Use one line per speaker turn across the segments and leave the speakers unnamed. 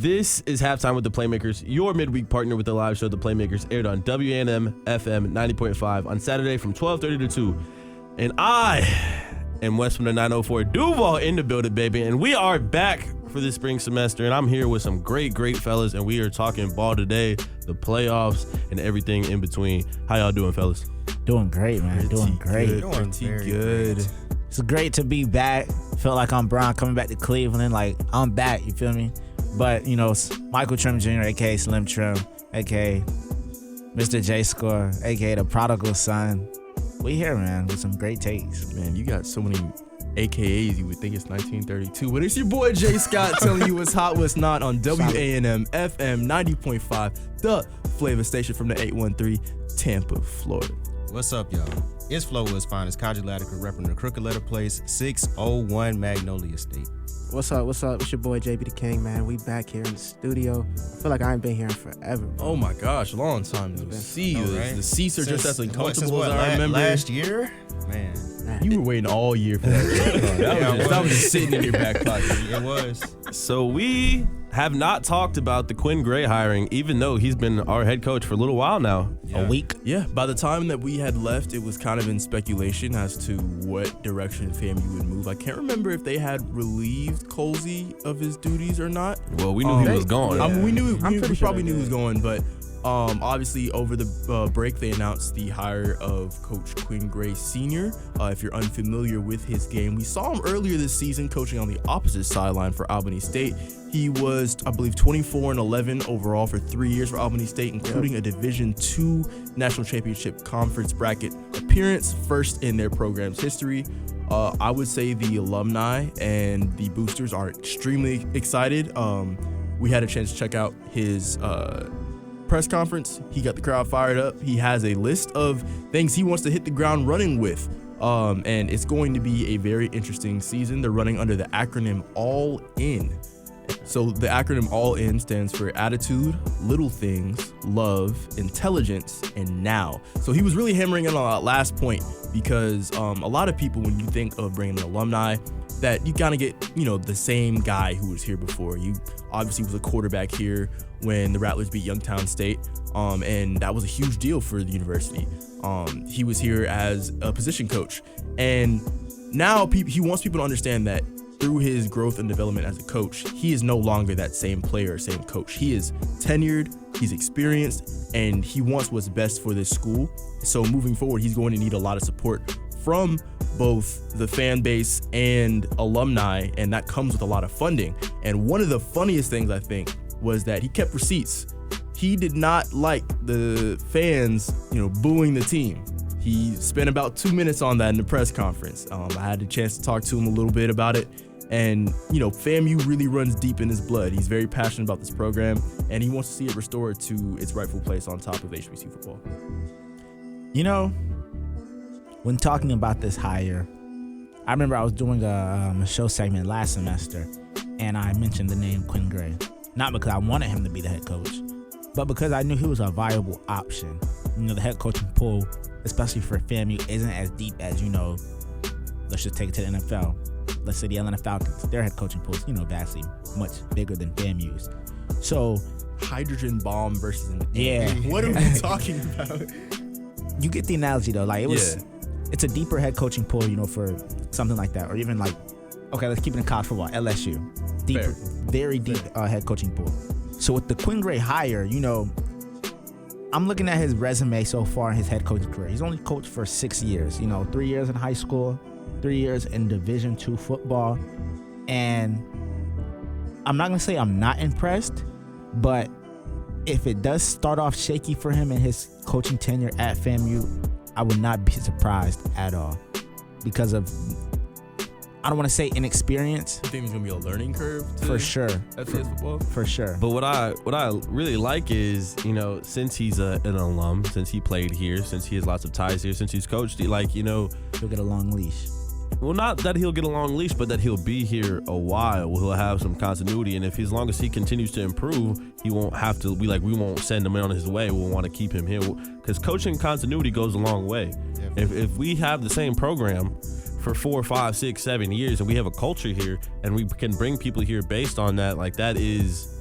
This is Halftime with the Playmakers, your midweek partner with the live show The Playmakers, aired on WANM-FM 90.5 on Saturday from 12:30 to 2. And I am West from the 904 Duval in the building, baby. And we are back for this spring semester, and I'm here with some great fellas, and we are talking ball today, the playoffs, and everything in between. How y'all doing, fellas?
Doing great, man. Doing great.
Pretty good.
It's great to be back. Feel like I'm Brown coming back to Cleveland. Like, I'm back, you feel me? But, you know, Michael Trim Jr., a.k.a. Slim Trim, a.k.a. Mr. J Score, a.k.a. the prodigal son. We here, man, with some great takes.
Man, you got so many AKAs, you would think it's 1932. But it's your boy Jay Scott telling you what's hot, what's not on WANM-FM 90.5, the flavor station from the 813, Tampa, Florida.
What's up, y'all? It's Flowwood's finest, Conjulatica, repping the Crooked Letter Place, 601 Magnolia State.
What's up? It's your boy JB the King, man. We back here in the studio. I feel like I ain't been here in forever, bro.
Oh my gosh, long time no see.
Right?
The seats are just as uncomfortable
Since
as I remember.
Last year? Man.
You were waiting all year for that. That was just sitting in your back pocket.
It was.
So we have not talked about the Quinn Gray hiring, even though he's been our head coach for a little while now.
Yeah.
A week.
Yeah, by the time that we had left, it was kind of in speculation as to what direction FAMU would move. I can't remember if they had relieved Colsey of his duties or not.
Well, we knew he was gone.
I mean, we
pretty sure
probably knew he was going, but obviously over the break they announced the hire of Coach Quinn Gray Sr. If you're unfamiliar with his game, we saw him earlier this season coaching on the opposite sideline for Albany State. He was, I believe, 24-11 overall for 3 years for Albany State, including a Division II National Championship Conference bracket appearance, first in their program's history. I would say the alumni and the boosters are extremely excited. We had a chance to check out his press conference. He got the crowd fired up. He has a list of things he wants to hit the ground running with. And it's going to be a very interesting season. They're running under the acronym All In. So the acronym All In stands for attitude, little things, love, intelligence, and now. So he was really hammering in on that last point because a lot of people, when you think of bringing an alumni, that you kind of get, the same guy who was here before. You obviously was a quarterback here when the Rattlers beat Youngstown State, and that was a huge deal for the university. He was here as a position coach, and now he wants people to understand that through his growth and development as a coach, he is no longer that same player, same coach. He is tenured, he's experienced, and he wants what's best for this school. So moving forward, he's going to need a lot of support from both the fan base and alumni, and that comes with a lot of funding. And one of the funniest things, I think, was that he kept receipts. He did not like the fans, booing the team. He spent about 2 minutes on that in the press conference. I had a chance to talk to him a little bit about it. And, FAMU really runs deep in his blood. He's very passionate about this program, and he wants to see it restored to its rightful place on top of HBC football.
When talking about this hire, I remember I was doing a show segment last semester, and I mentioned the name Quinn Gray. Not because I wanted him to be the head coach, but because I knew he was a viable option. The head coaching pool, especially for FAMU, isn't as deep as, let's just take it to the NFL. Let's say the Atlanta Falcons. Their head coaching pool is, vastly much bigger than FAMU's. So,
hydrogen bomb versus an
yeah.
What are we talking about?
You get the analogy though. Like it's a deeper head coaching pool, for something like that, or even like, okay, let's keep it in college football. LSU, deeper, very deep head coaching pool. So with the Quinn Gray hire, I'm looking at his resume so far in his head coaching career. He's only coached for 6 years. 3 years in high school, 3 years in Division II football, and I'm not gonna say I'm not impressed, but if it does start off shaky for him in his coaching tenure at FAMU, I would not be surprised at all because of, I don't want to say inexperience.
You think there's gonna be a learning curve
for sure
at FCS football?
For sure.
But what I really like is, since he's an alum, since he played here, since he has lots of ties here, since he's coached, he'll
get a long leash.
Well, not that he'll get a long leash, but that he'll be here a while. He'll have some continuity, and as long as he continues to improve, he won't have to be like, we won't send him on his way. We'll want to keep him here because coaching continuity goes a long way. Yeah. If we have the same program for 4, 5, 6, 7 years, and we have a culture here, and we can bring people here based on that, like that is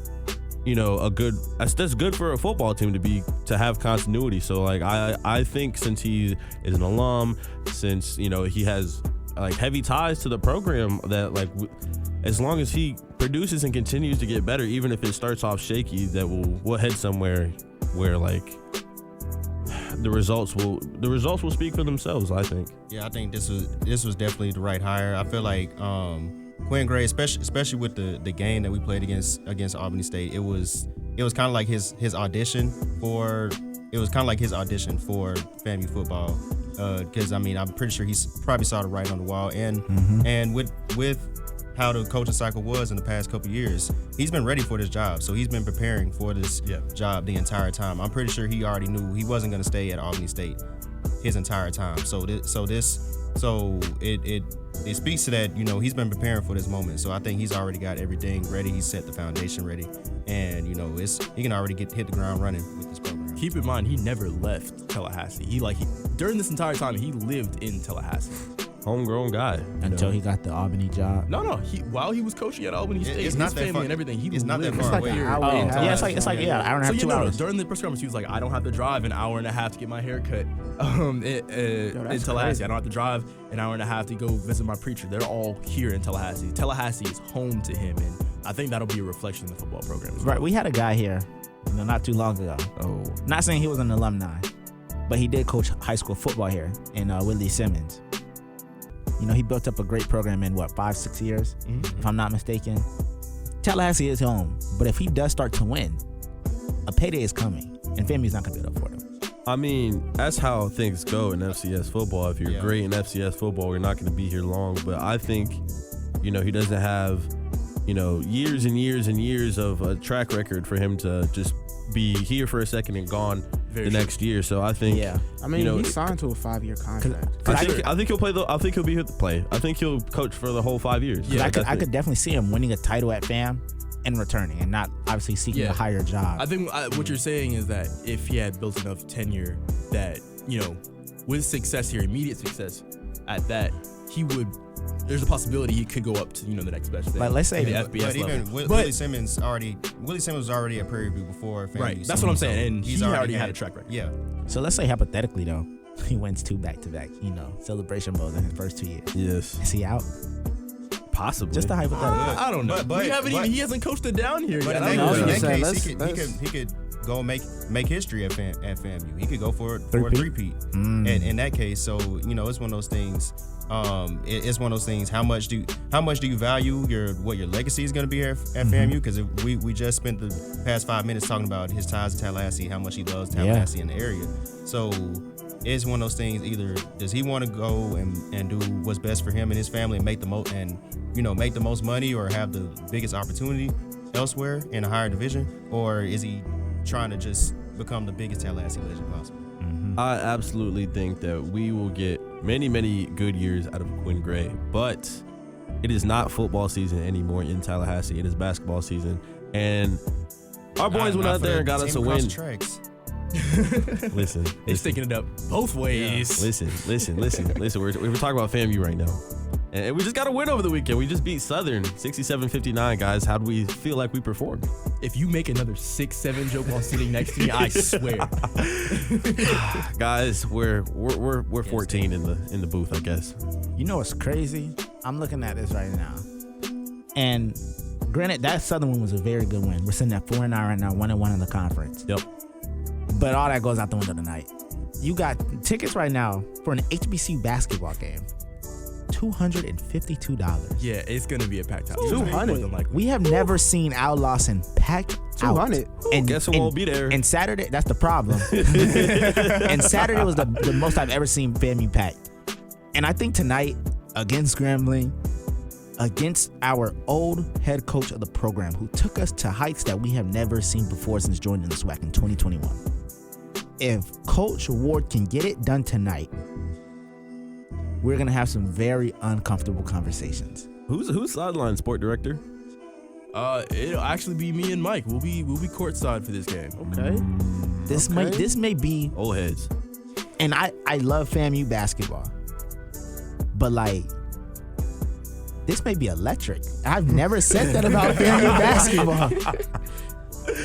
that's good for a football team to have continuity. So like I think since he is an alum, since he has like heavy ties to the program, that like as long as he produces and continues to get better, even if it starts off shaky, that we'll head somewhere where like the results will speak for themselves, I think.
Yeah, I think this was definitely the right hire. I feel like Quinn Gray, especially with the game that we played against Albany State, it was kind of like his audition for FAMU football. Because I'm pretty sure he's probably saw the writing on the wall, and with how the coaching cycle was in the past couple of years, he's been ready for this job. So he's been preparing for this job the entire time. I'm pretty sure he already knew he wasn't going to stay at Albany State his entire time. So it speaks to that, he's been preparing for this moment. So I think he's already got everything ready. He's set the foundation ready, and he can already hit the ground running with this program.
Keep in mind, he never left Tallahassee. During this entire time, he lived in Tallahassee.
Homegrown guy
until he got the Albany job.
No. While he was coaching at Albany State,
it's
his
not that
family
far,
and everything.
It's not that
It's
far
like
away.
an hour and a half.
Yeah, it's like I don't have 2 hours.
During the press conference, he was like, "I don't have to drive an hour and a half to get my hair cut in Tallahassee.
Crazy.
I don't have to drive an hour and a half to go visit my preacher. They're all here in Tallahassee. Tallahassee is home to him, and I think that'll be a reflection of the football program.
Right, we had a guy here, not too long ago.
Oh,
Not saying he was an alumni, but he did coach high school football here in Willie Simmons. He built up a great program in 5-6 years, if I'm not mistaken. Tallahassee is home, but if he does start to win, a payday is coming, and FAMU's not going to be up for him.
I mean, that's how things go in FCS football. If you're great in FCS football, you're not going to be here long. But I think, he doesn't have, years and years and years of a track record for him to just be here for a second and gone next year. So I think,
he signed to a 5-year contract.
I think he'll play. I think he'll be here to play. I think he'll coach for the whole 5 years.
Yeah, I could definitely see him winning a title at FAM and returning, and not obviously seeking a higher job.
I think what you're saying is that if he had built enough tenure, that with success here, immediate success at that, he would. There's a possibility he could go up to the next best thing.
Like, let's say
the
that.
FBS
But even
level.
Willie Simmons was already at Prairie View before FAMU.
Right, that's what I'm saying, and
he's
he already had a track record.
Yeah.
So let's say hypothetically though, he wins 2 back-to-back, celebration modes in his first 2 years.
Yes,
Is he out?
possibly.
Just a hypothetical.
I don't know.
But
he hasn't coached it down here
But
yet.
in
know.
that
Say,
case, he
let's-
could go make history at FAMU. He could go for a
Three-peat?
three-peat. And in that case, so it's one of those things. It's one of those things. How much do you value what your legacy is going to be at FAMU? Because we just spent the past 5 minutes talking about his ties to Tallahassee, how much he loves Tallahassee in the area. So it's one of those things. Either does he want to go and do what's best for him and his family and make the most money or have the biggest opportunity elsewhere in a higher division, or is he trying to just become the biggest Tallahassee legend possible?
I absolutely think that we will get many, many good years out of Quinn Gray, but it is not football season anymore in Tallahassee. It is basketball season, and our boys went out there and got us a win. Listen,
They're sticking it up both ways.
listen. We're talking about FAMU right now, and we just got a win over the weekend. We just beat Southern 67-59, guys. How do we feel like we performed?
If you make another 6-7 joke while sitting next to me, I swear.
Guys, we're 14 in the booth, I guess.
You know what's crazy? I'm looking at this right now. And granted, that Southern one was a very good win. We're sitting at 4-9 right now, 1-1 in the conference.
Yep.
But all that goes out the window tonight. You got tickets right now for an HBCU basketball game. $252.
Yeah, it's gonna be a packed house.
200.
More than likely.
We have never seen Al Lawson packed out.
200.
And
Guess it won't be there.
And Saturday, that's the problem. And Saturday was the most I've ever seen FAMU packed. And I think tonight, against Grambling, against our old head coach of the program, who took us to heights that we have never seen before since joining the SWAC in 2021. If Coach Ward can get it done tonight, we're going to have some very uncomfortable conversations.
Who's sideline sport director?
It'll actually be me and Mike. We'll be courtside for this game.
Okay.
This may be,
Old heads.
and I love FAMU basketball, but like, this may be electric. I've never said that about FAMU basketball.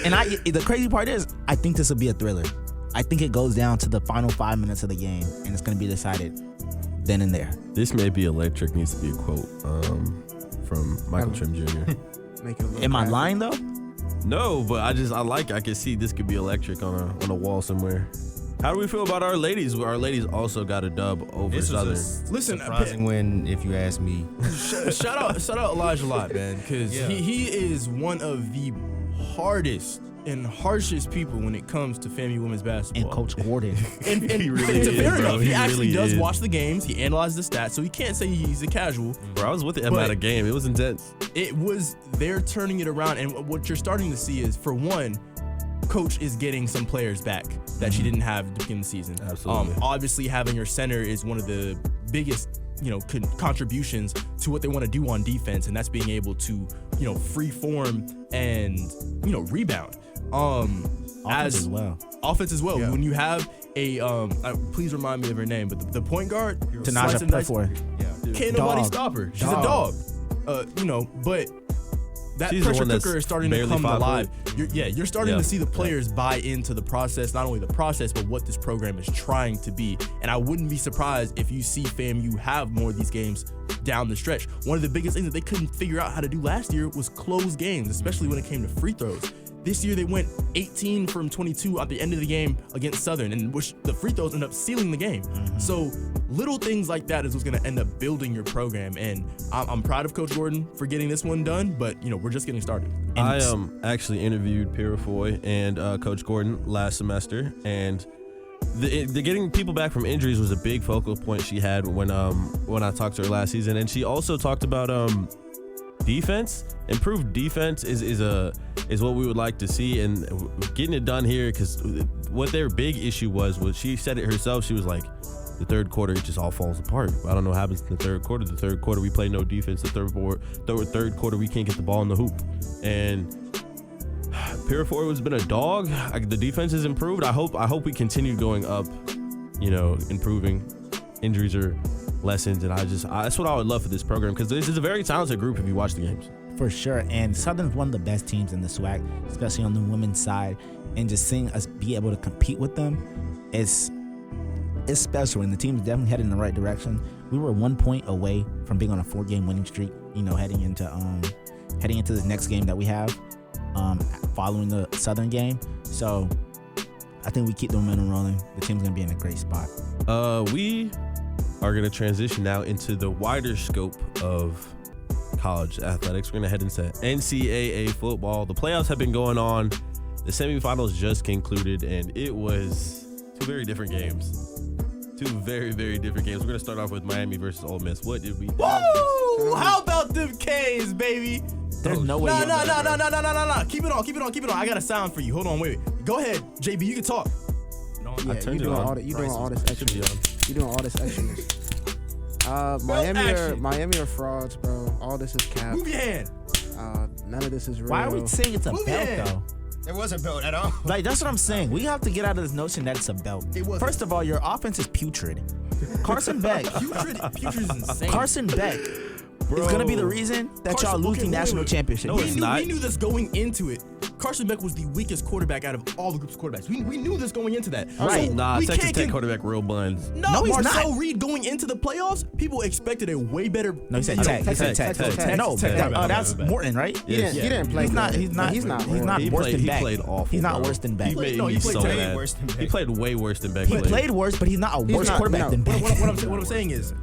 And the crazy part is, I think this will be a thriller. I think it goes down to the final 5 minutes of the game, and it's going to be decided then and there.
This may be electric. Needs to be a quote from Michael Trim Jr.
Am I lying though?
No, but I can see this could be electric on a wall somewhere. How do we feel about our ladies? Our ladies also got a dub over Southern.
Listen,
surprising win, if you ask me.
Shout out Elijah Lott, man, because he is one of the hardest and harshest people when it comes to FAMU women's basketball.
And Coach Gordon.
and
He really
to
is,
fair
bro.
enough, he actually
really
does
is.
watch the games. He analyzes the stats, so he can't say he's a casual.
Bro, I was with him at a game. It was intense.
They're turning it around, and what you're starting to see is, for one, Coach is getting some players back that she didn't have at the beginning of the season.
Absolutely.
Obviously, having your center is one of the biggest, contributions to what they want to do on defense, and that's being able to, free form and, rebound.
Offense as well.
Offense as well.
Yeah.
When you have a, please remind me of her name, but the point guard,
Tanaja Playfor.
can't nobody
Dog.
stop her. She's a dog. But that
She's the
pressure
one that's
cooker is starting to
barely
come
5
alive.
foot.
You're starting to see the players buy into the process, not only the process, but what this program is trying to be. And I wouldn't be surprised if you see FAMU have more of these games down the stretch. One of the biggest things that they couldn't figure out how to do last year was close games, especially when it came to free throws. This year they went 18 from 22 at the end of the game against Southern, and which the free throws ended up sealing the game. So little things like that is what's going to end up building your program. And I'm proud of Coach Gordon for getting this one done, but we're just getting started.
I actually interviewed Purifoy and Coach Gordon last semester, and the getting people back from injuries was a big focal point she had when I talked to her last season. And she also talked about defense. Improved defense is what we would like to see, and getting it done here, because what their big issue was she said it herself. She was like, the third quarter it just all falls apart. I don't know what happens in the third quarter. The third quarter we play no defense. The third quarter we can't get the ball in the hoop. And Purifoy has been a dog. The defense has improved. I hope we continue going up, improving. Injuries are lessons, and that's what I would love for this program, because this is a very talented group if you watch the games.
For sure. And Southern's one of the best teams in the SWAC, especially on the women's side. And just seeing us be able to compete with them is special. And the team's definitely headed in the right direction. We were 1 point away from being on a 4-game winning streak, heading into this next game that we have following the Southern game. So I think we keep the momentum rolling. The team's going to be in a great spot.
We are going to transition now into the wider scope of college athletics. We're going to head into NCAA football. The playoffs have been going on. The semifinals just concluded, and it was two very, very different games. We're going to start off with Miami versus Ole Miss. What did we do?
Woo! How about them K's, baby?
There's no way.
No. Keep it on. I got a sound for you. Hold on, wait. Go ahead, JB. You can talk.
Yeah,
I turned it on.
You doing all this extraness. You doing all this extraness. Miami are frauds, bro. All this is cap.
Move your hand.
None of this is real.
Why are we saying it's a
Move
belt,
in.
though?
It wasn't built at all.
Like, that's what I'm saying. We have to get out of this notion that it's a belt.
It wasn't.
First of all, your offense is putrid. Carson Beck.
Putrid is insane.
Carson Beck is going to be the reason that y'all lose the national championship.
No,
We
it's
knew,
not.
we knew this going into it. Carson Beck was the weakest quarterback out of all the group's quarterbacks. We knew this going into that.
Right.
Nah,
we
Texas
can't
Tech
get-
quarterback real buns.
No,
he's
Marcel
not.
Reed going into the playoffs, people expected a way better.
No, he said Tech. He said Tech.
Tech.
No,
Tech.
that's Morton, right?
He didn't play.
He's not.
good.
He's not.
He's not.
He's not
He
worse
played-
than
he
Beck.
played awful,
He's not
bro.
worse than Beck.
He made
No,
me
he played
so
way
mad.
worse than Beck.
He played way worse than Beck.
He played worse, but he's not a worse
not-
quarterback
no.
than Beck.
What I'm saying is,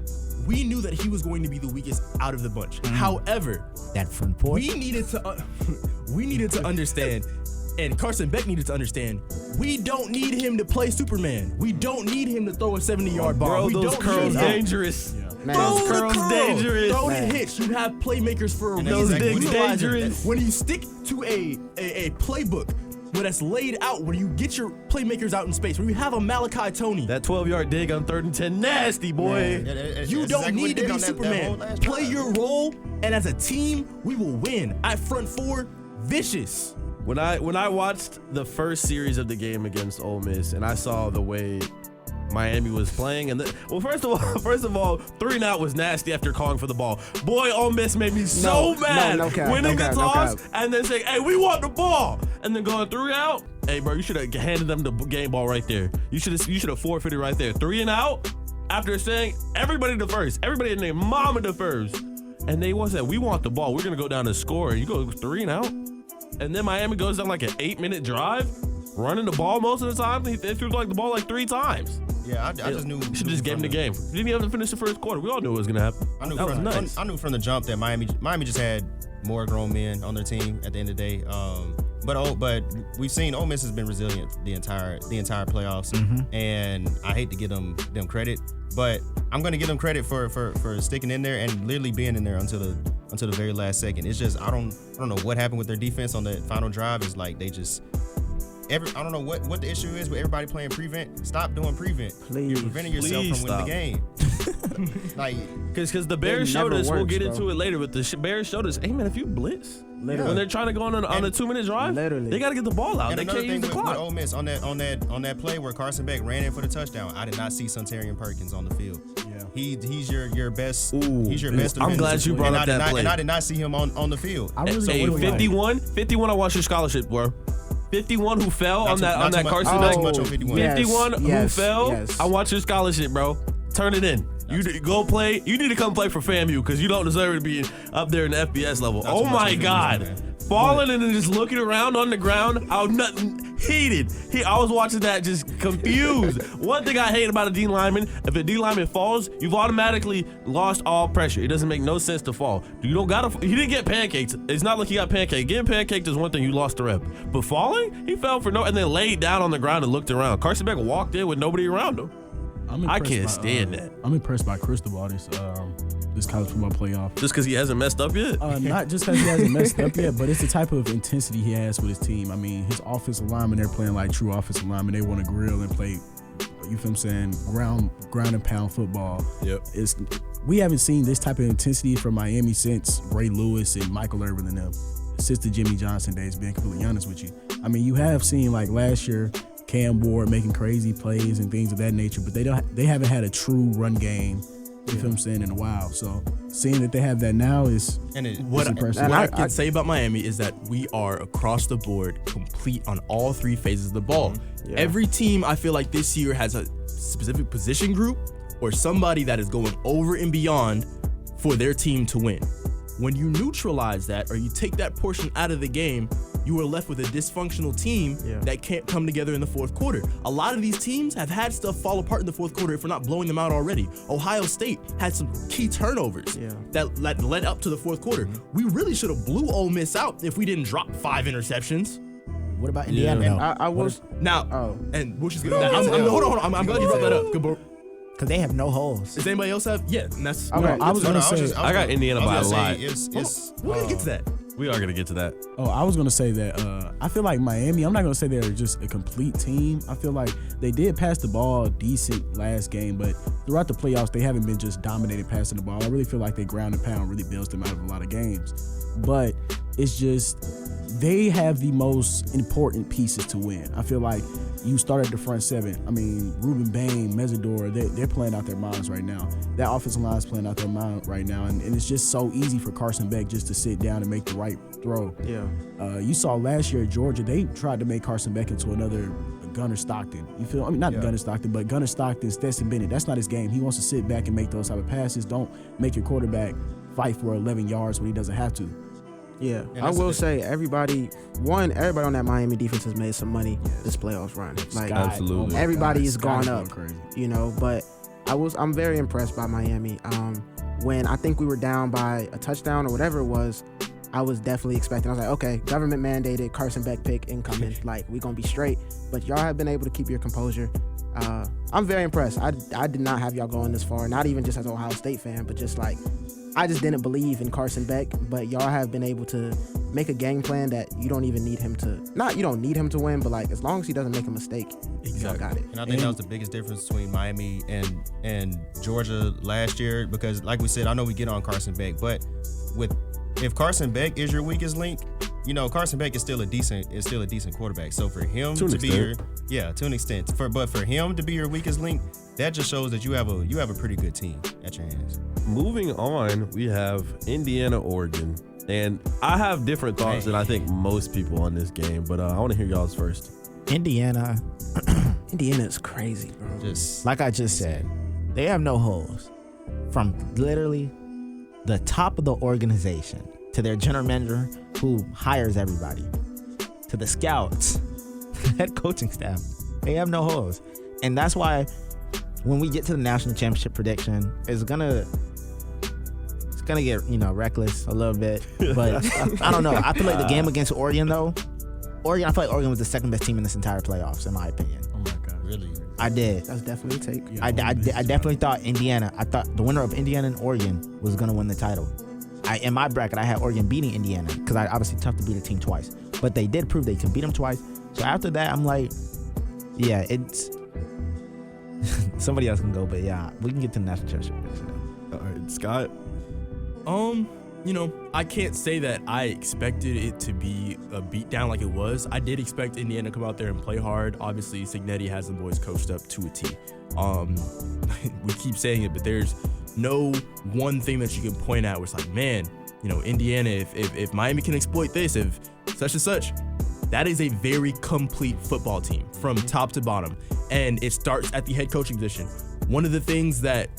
we knew that he was going to be the weakest out of the bunch. However,
That front four.
we needed to understand, and Carson Beck needed to understand, we don't need him to play Superman. We don't need him to throw a 70-yard bomb.
Bro,
we
those
don't
curls
need him.
dangerous.
Man,
Throw
Those
the
curls
curl.
dangerous.
Throw the
Man.
hits. You have playmakers for a
And
reason.
those
bigs
Utilize it.
dangerous.
When you stick to a playbook where that's laid out, where you get your playmakers out in space, where you have a Malachi Tony.
That 12-yard dig on 3rd and 10, nasty boy.
You don't need to be Superman. Play your role, and as a team, we will win. At front four, vicious.
When I watched the first series of the game against Ole Miss, and I saw the way Miami was playing, and first of all, 3-and-out was nasty after calling for the ball. Boy, Ole Miss made me so mad
no cap,
winning
no
the
cap, no
toss
cap.
and then saying, "Hey, we want the ball." and then going 3 out. Hey, bro, you should have handed them the game ball right there. You should have forfeited right there. 3 and out after saying everybody defers. Everybody in their mama defers. And they said, we want the ball. We're going to go down and score. And you go 3 and out. And then Miami goes down like an 8-minute drive, running the ball most of the time. They threw like the ball like 3 times.
Yeah, I just knew.
You should just gave him the game. Didn't even have to finish the first quarter. We all knew it was going to happen.
I knew from the jump that Miami just had more grown men on their team at the end of the day. But we've seen Ole Miss has been resilient the entire playoffs, and I hate to give them credit, but I'm going to give them credit for sticking in there and literally being in there until the very last second. It's just I don't know what happened with their defense on that final drive. It's like they just I don't know what the issue is with everybody playing prevent. Stop doing prevent.
Please.
You're preventing yourself from winning the game. Like,
because the Bears showed us, we'll get into it later, but the Bears showed us, hey man, if you blitz, when they're trying to go on a 2-minute drive, they got to get the ball out.
And
they
another
can't
thing
use the clock.
With Ole Miss on that play where Carson Beck ran in for the touchdown, I did not see Sunterian Perkins on the field. Yeah, he's your best. He's your best.
I'm glad you brought up that play.
And I did not see him on the field.
I was 51. I watched your scholarship, bro. 51 who fell on that Carson Beck. 51 who fell. I watched your scholarship, bro. Turn it in. You go play. You need to come play for FAMU because you don't deserve to be up there in the FBS level. Oh my God. Falling and then just looking around on the ground. I was nothing heated. I was watching that just confused. One thing I hate about a D lineman, if a D lineman falls, you've automatically lost all pressure. It doesn't make no sense to fall. You didn't get pancaked. It's not like he got pancaked. Getting pancaked is one thing, you lost the rep. But falling, he fell and then laid down on the ground and looked around. Carson Beck walked in with nobody around him. I can't stand that.
I'm impressed by Cristobal this college football playoff.
Just because he hasn't messed up yet?
Not just because he hasn't messed up yet, but it's the type of intensity he has with his team. I mean, his offensive linemen, they're playing like true offensive linemen. They want to grill and play, you feel what I'm saying, ground and pound football.
Yep.
We haven't seen this type of intensity from Miami since Ray Lewis and Michael Irvin and them. Since the Jimmy Johnson days, being completely honest with you. I mean, you have seen like last year, Cam Ward making crazy plays and things of that nature, but they haven't had a true run game, you feel what I'm saying, in a while. So seeing that they have that now is impressive.
What I can say about Miami is that we are across the board complete on all 3 phases of the ball. Yeah. Every team I feel like this year has a specific position group or somebody that is going over and beyond for their team to win. When you neutralize that or you take that portion out of the game, you are left with a dysfunctional team that can't come together in the fourth quarter. A lot of these teams have had stuff fall apart in the fourth quarter if we're not blowing them out already. Ohio State had some key turnovers that led up to the fourth quarter. We really should have blew Ole Miss out if we didn't drop 5 interceptions.
What about Indiana?
And I was
and which is good. Hold on. I'm glad you brought that up. Good.
Because they have no holes.
Does anybody else have? Yeah, and that's.
Okay.
I was gonna say
I got Indiana by a lot.
We're gonna get to that.
We are gonna get to that.
Oh, I was gonna say that I feel like Miami, I'm not gonna say they're just a complete team. I feel like they did pass the ball decent last game, but throughout the playoffs, they haven't been just dominated passing the ball. I really feel like they ground and pound really builds them out of a lot of games. But it's just they have the most important pieces to win. I feel like you start at the front 7. I mean, Ruben Bain, Mesidor, they're playing out their minds right now. That offensive line is playing out their mind right now, and it's just so easy for Carson Beck just to sit down and make the right throw.
Yeah.
You saw last year at Georgia, they tried to make Carson Beck into another Gunnar Stockton. You feel? I mean, not Gunnar Stockton, but Gunnar Stockton, Stetson Bennett. That's not his game. He wants to sit back and make those type of passes. Don't make your quarterback fight for 11 yards when he doesn't have to.
Yeah, I will say everybody on that Miami defense has made some money this playoffs run. Like,
absolutely,
everybody has gone up, you know. But I'm very impressed by Miami. When I think we were down by a touchdown or whatever it was, I was definitely expecting. I was like, okay, government mandated Carson Beck pick incoming. Like, we gonna be straight. But y'all have been able to keep your composure. I'm very impressed. I did not have y'all going this far. Not even just as an Ohio State fan, but just like, I just didn't believe in Carson Beck, but y'all have been able to make a game plan that you don't even need him to, you don't need him to win, but like, as long as he doesn't make a mistake, y'all got it.
And I think that was the biggest difference between Miami and Georgia last year, because like we said, I know we get on Carson Beck, but if Carson Beck is your weakest link, you know, Carson Beck is still a decent quarterback. So for him to be to an extent, but for him to be your weakest link, that just shows that you have a pretty good team at your hands.
Moving on, we have Indiana, Oregon. And I have different thoughts than I think most people on this game, but I want to hear y'all's first.
Indiana,
Indiana's crazy, bro.
Just
like I just said, they have no holes. From literally the top of the organization to their general manager who hires everybody to the scouts, head coaching staff, they have no holes. And that's why when we get to the national championship prediction, it's gonna get, reckless a little bit. But I don't know. I feel like the game against Oregon, though, I feel like Oregon was the second best team in this entire playoffs, in my opinion.
Oh my God.
really.
I did.
That's definitely a take.
I definitely thought Indiana. I thought the winner of Indiana and Oregon was gonna win the title. In my bracket, I had Oregon beating Indiana because I obviously tough to beat a team twice, but they did prove they can beat them twice. So after that, I'm like, yeah, it's somebody else can go, but yeah, we can get to the national championship.
All right, Scott.
I can't say that I expected it to be a beatdown like it was. I did expect Indiana to come out there and play hard. Obviously, Signetti has the boys coached up to a T. We keep saying it, but there's no one thing that you can point out where it's like, man, Indiana, if Miami can exploit this, if such and such, that is a very complete football team from top to bottom. And it starts at the head coaching position. One of the things that,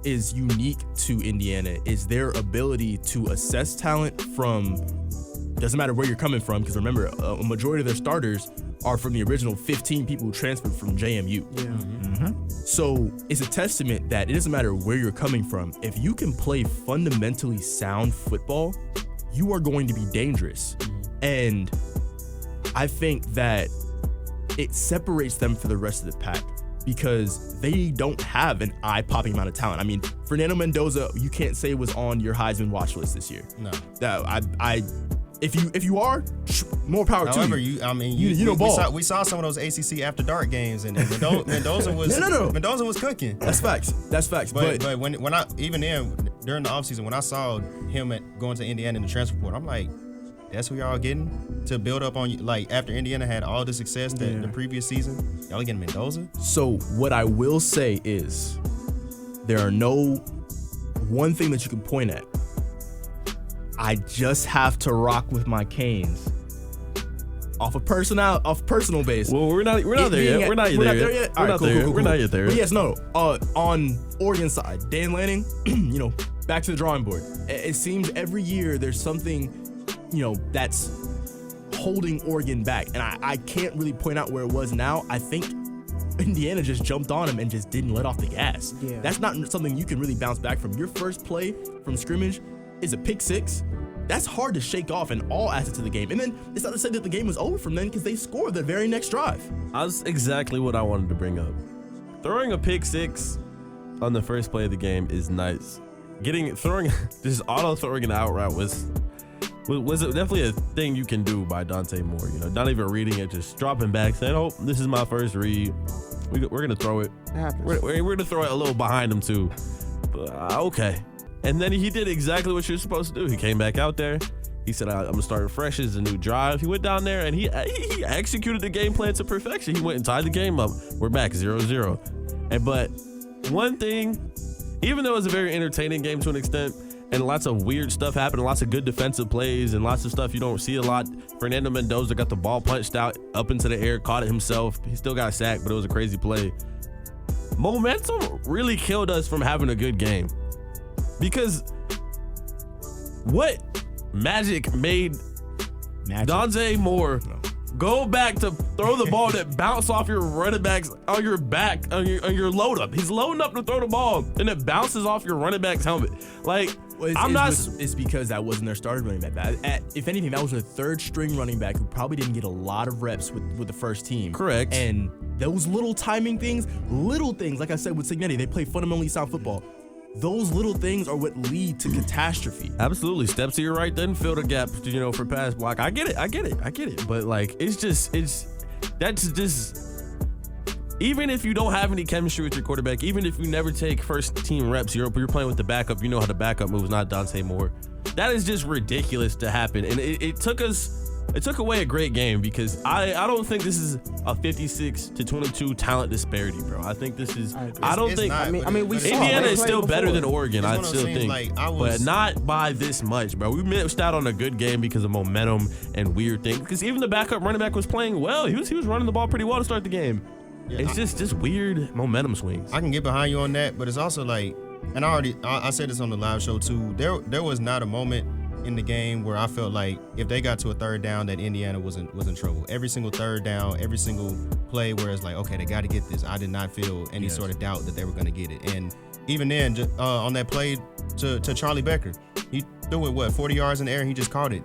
is unique to Indiana is their ability to assess talent from, doesn't matter where you're coming from, because remember, a majority of their starters are from the original 15 people who transferred from JMU.
Yeah.
Mm-hmm.
So it's a testament that it doesn't matter where you're coming from. If you can play fundamentally sound football, you are going to be dangerous. And I think that it separates them from the rest of the pack because they don't have an eye-popping amount of talent. I mean, Fernando Mendoza, you can't say was on your Heisman watch list this year.
No.
If you are, more power
However,
to you.
We saw some of those ACC after dark games, and Mendoza was Mendoza was cooking.
That's facts.
But when I even then during the offseason, when I saw him going to Indiana in the transfer portal, I'm like, that's who y'all getting to build up on, like, after Indiana had all the success that the previous season, y'all getting Mendoza?
So what I will say is there are no one thing that you can point at. I just have to rock with my Canes off personal base.
Well, we're not there yet. We're not there yet.
All right, cool.
We're not yet there.
But yes, no. On Oregon side, Dan Lanning, back to the drawing board. It seems every year there's something, that's holding Oregon back. And I can't really point out where it was now. I think Indiana just jumped on him and just didn't let off the gas.
Yeah.
That's not something you can really bounce back from. Your first play from scrimmage is a pick six. That's hard to shake off in all assets of the game. And then it's not to say that the game was over from then because they scored the very next drive.
That's exactly what I wanted to bring up. Throwing a pick six on the first play of the game is nice. Just auto throwing an out route was definitely a thing you can do by Dante Moore. Not even reading it, just dropping back, saying, "Oh, this is my first read. We're gonna throw it.
It happens.
We're gonna throw it a little behind him too." But, okay. And then he did exactly what you're supposed to do. He came back out there. He said, "I'm gonna start fresh. It's a new drive." He went down there and he executed the game plan to perfection. He went and tied the game up. We're back 0-0. But one thing, even though it was a very entertaining game to an extent, and lots of weird stuff happened, lots of good defensive plays, and lots of stuff you don't see a lot. Fernando Mendoza got the ball punched out up into the air, caught it himself. He still got sacked, but it was a crazy play. Momentum really killed us from having a good game. Because what magic made Dante Moore go back to throw the ball that bounced off your running backs on your back, on your load up? He's loading up to throw the ball, and it bounces off your running back's helmet. Like,
It's because that wasn't their starting running back. If anything, that was their third string running back who probably didn't get a lot of reps with the first team.
Correct.
And those little timing things, like I said with Signetti, they play fundamentally sound football. Those little things are what lead to catastrophe.
Absolutely. Step to your right, then fill the gap, for pass block. I get it. But like, that's just, even if you don't have any chemistry with your quarterback, even if you never take first team reps, you're playing with the backup, you know how the backup moves, not Dante Moore. That is just ridiculous to happen. And it took us it took away a great game because I don't think this is a 56-22 talent disparity, bro. I think this is. I don't think.
I mean, we saw
Indiana
they
is
played
still better
before.
than Oregon. I still think, but not by this much, bro. We missed out on a good game because of momentum and weird things. Because even the backup running back was playing well. He was running the ball pretty well to start the game.
Yeah,
it's just weird momentum swings.
I can get behind you on that, but it's also like, and I said this on the live show too. There was not a moment in the game where I felt like if they got to a third down that Indiana was in trouble. Every single third down, every single play where it's like, okay, they got to get this. I did not feel any sort of doubt that they were going to get it. And even then, on that play to Charlie Becker, he threw it 40 yards in the air and he just caught it.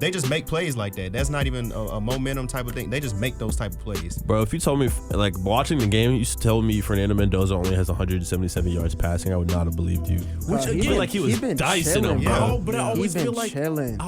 They just make plays like that. That's not even a momentum type of thing. They just make those type of plays.
Bro, if you told me, like, watching the game, you used to tell me Fernando Mendoza only has 177 yards passing, I would not have believed you.
Which
he
again,
been-
like he was
been
dicing
chilling,
him,
yeah,
bro.
but I always
He been
feel like
chilling.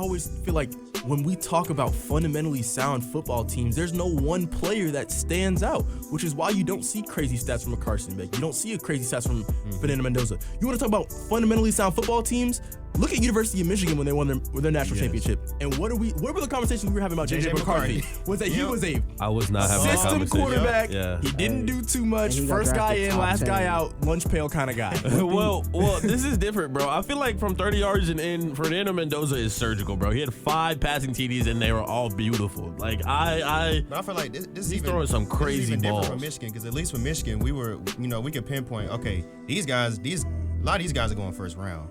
when we talk about fundamentally sound football teams, there's no one player that stands out, which is why you don't see crazy stats from a Carson Beck. You don't see a crazy stats from Fernando Mendoza. You want to talk about fundamentally sound football teams? Look at University of Michigan when they won their national championship. And what were the conversations we were having about JJ McCarthy? Was that he was a
I was not having that
system
conversation.
quarterback.
Yeah.
He didn't do too much.
And he got
First guy
drafted
in,
top
last
10.
guy out, lunch pail kind of guy.
well, this is different, bro. I feel like from 30 yards and in, Fernando Mendoza is surgical, bro. He had 5 passing TDs and they were all beautiful. Like
But I feel like this is
he's
even,
throwing some
this is
crazy
even
balls.
different from Michigan, because at least with Michigan, we could pinpoint, okay, a lot of these guys are going first round.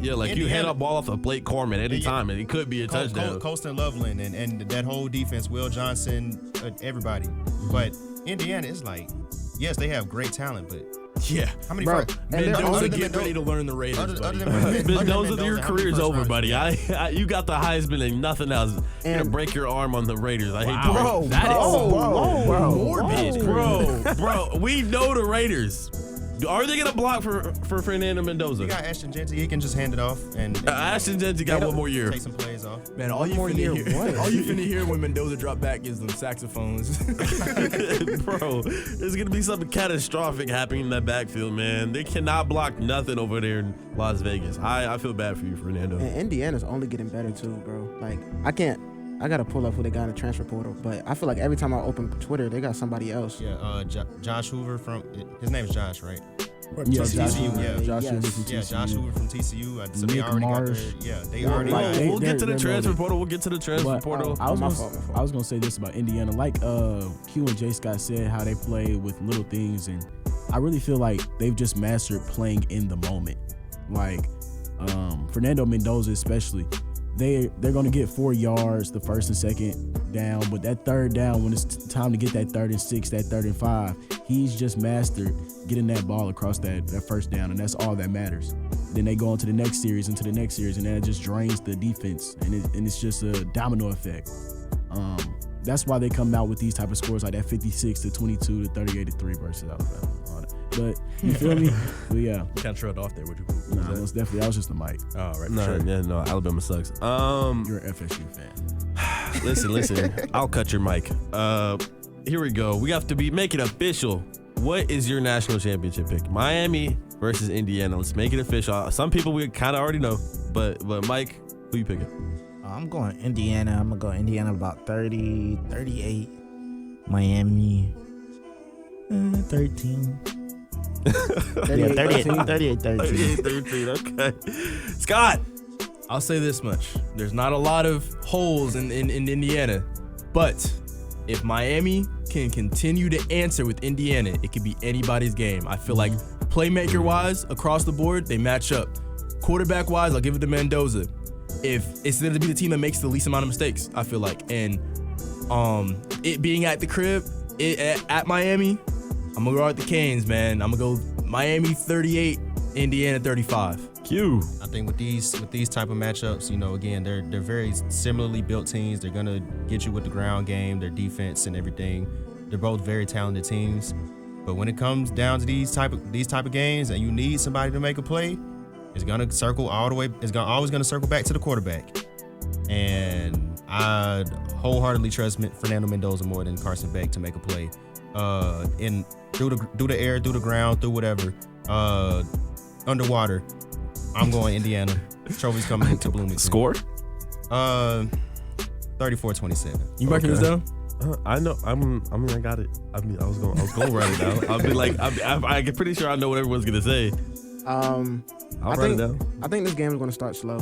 Yeah, like you
Indiana-
hand a ball off of Blake Corman any time, and it could be a touchdown.
Colston Loveland and that whole defense, Will Johnson, everybody. But Indiana is like, yes, they have great talent, but
Yeah.
how many
Bro,
first?
and they're
Mendoza
only
get ready to learn the Raiders,
Other
buddy.
than
Mendoza, your career's over, buddy.
Yeah.
You got the Heisman and nothing else. You're gonna
And-
break your arm on the Raiders. I hate
Bro,
to
that is
morbid, bro. We know the Raiders. Are they gonna block for Fernando Mendoza?
You got Ashton Jeanty, he can just hand it off and
Ashton Jeanty got one more year.
take some plays off.
Man, all you
more
finna
year,
hear,
what?
all you finna hear when Mendoza drop back is them saxophones.
Bro, there's gonna be something catastrophic happening in that backfield, man. They cannot block nothing over there in Las Vegas. I feel bad for you, Fernando.
And Indiana's only getting better too, bro. Like I gotta pull up who they got in the transfer portal, but I feel like every time I open Twitter, they got somebody else.
Yeah, Josh Hoover his name is Josh, right?
Yeah,
From
Josh
TCU,
Hoover.
yeah.
Josh
Yes.
Hoover from
Yeah,
TCU.
Josh Hoover from TCU. So they
Nick
already
Marsh.
got their, yeah, they
Well,
already
like,
got
they-
We'll get to the
they're
transfer
loaded.
portal. We'll get to the transfer
But
portal.
I was
My
gonna,
fault.
I was gonna say this about Indiana, like Q and J Scott said, how they play with little things, and I really feel like they've just mastered playing in the moment. Like Fernando Mendoza, especially, they're gonna get 4 yards the first and second down, but that third down, when it's time to get that 3rd and 6, that 3rd and 5, he's just mastered getting that ball across that first down, and that's all that matters. Then they go on to the next series, and then it just drains the defense, and it's just a domino effect. That's why they come out with these type of scores like that 56-22 to 38-3 versus Alabama. But you feel me? But yeah,
Kind of trailed off there. Would you?
nah, most definitely. That was just the mic.
Oh, right.
No,
Sure.
yeah, no, Alabama sucks.
You're an FSU fan.
Listen. I'll cut your mic. Here we go. We have to make it official. What is your national championship pick? Miami versus Indiana. Let's make it official. Some people we kind of already know, but Mike, who you picking?
I'm going Indiana. I'm going to go Indiana about 30, 38. Miami, 13.
38,
38, 13.
13. Okay. Scott.
I'll say this much: there's not a lot of holes in Indiana, but if Miami can continue to answer with Indiana, it could be anybody's game. I feel like playmaker-wise, across the board, they match up. Quarterback-wise, I'll give it to Mendoza. If it's going to be the team that makes the least amount of mistakes, I feel like, and it being at the crib, at Miami, I'm gonna go out the Canes, man. I'm gonna go Miami 38, Indiana 35.
Q.
I think with these type of matchups, again, they're very similarly built teams. They're gonna get you with the ground game, their defense and everything. They're both very talented teams. But when it comes down to these type of games, and you need somebody to make a play, it's gonna circle all the way. It's always gonna circle back to the quarterback. And I wholeheartedly trust Fernando Mendoza more than Carson Beck to make a play. Through the air, through the ground, through whatever, underwater. I'm going Indiana. Trophy's coming to Bloomington.
Score?
34-27.
You marking this down?
I know. I got it. I was going to write it down. I'll be like, I'm pretty sure I know what everyone's gonna say. I'll write it down.
I think this game is going to start slow.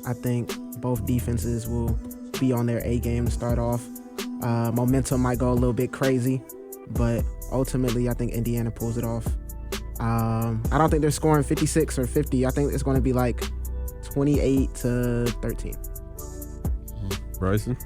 I think both defenses will be on their A game to start off. Momentum might go a little bit crazy, but ultimately, I think Indiana pulls it off. I don't think they're scoring 56 or 50. I think it's going to be like 28-13.
Bryson?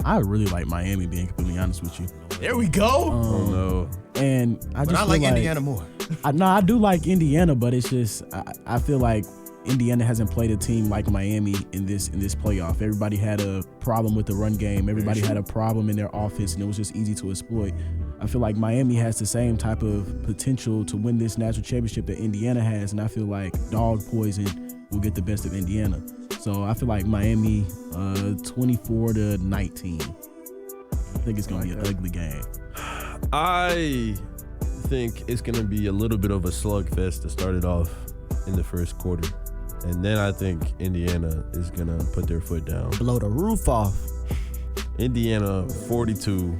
I really like Miami, being completely honest with you.
There we go.
Oh no.
And I
like Indiana more.
I do like Indiana, but it's just I feel like Indiana hasn't played a team like Miami in this playoff. Everybody had a problem with the run game. Everybody had a problem in their offense, and it was just easy to exploit. I feel like Miami has the same type of potential to win this national championship that Indiana has, and I feel like dog poison will get the best of Indiana. So I feel like Miami 24-19. I think it's going to be an ugly game.
I think it's going to be a little bit of a slugfest to start it off in the first quarter. And then I think Indiana is going to put their foot down.
Blow the roof off.
Indiana 42.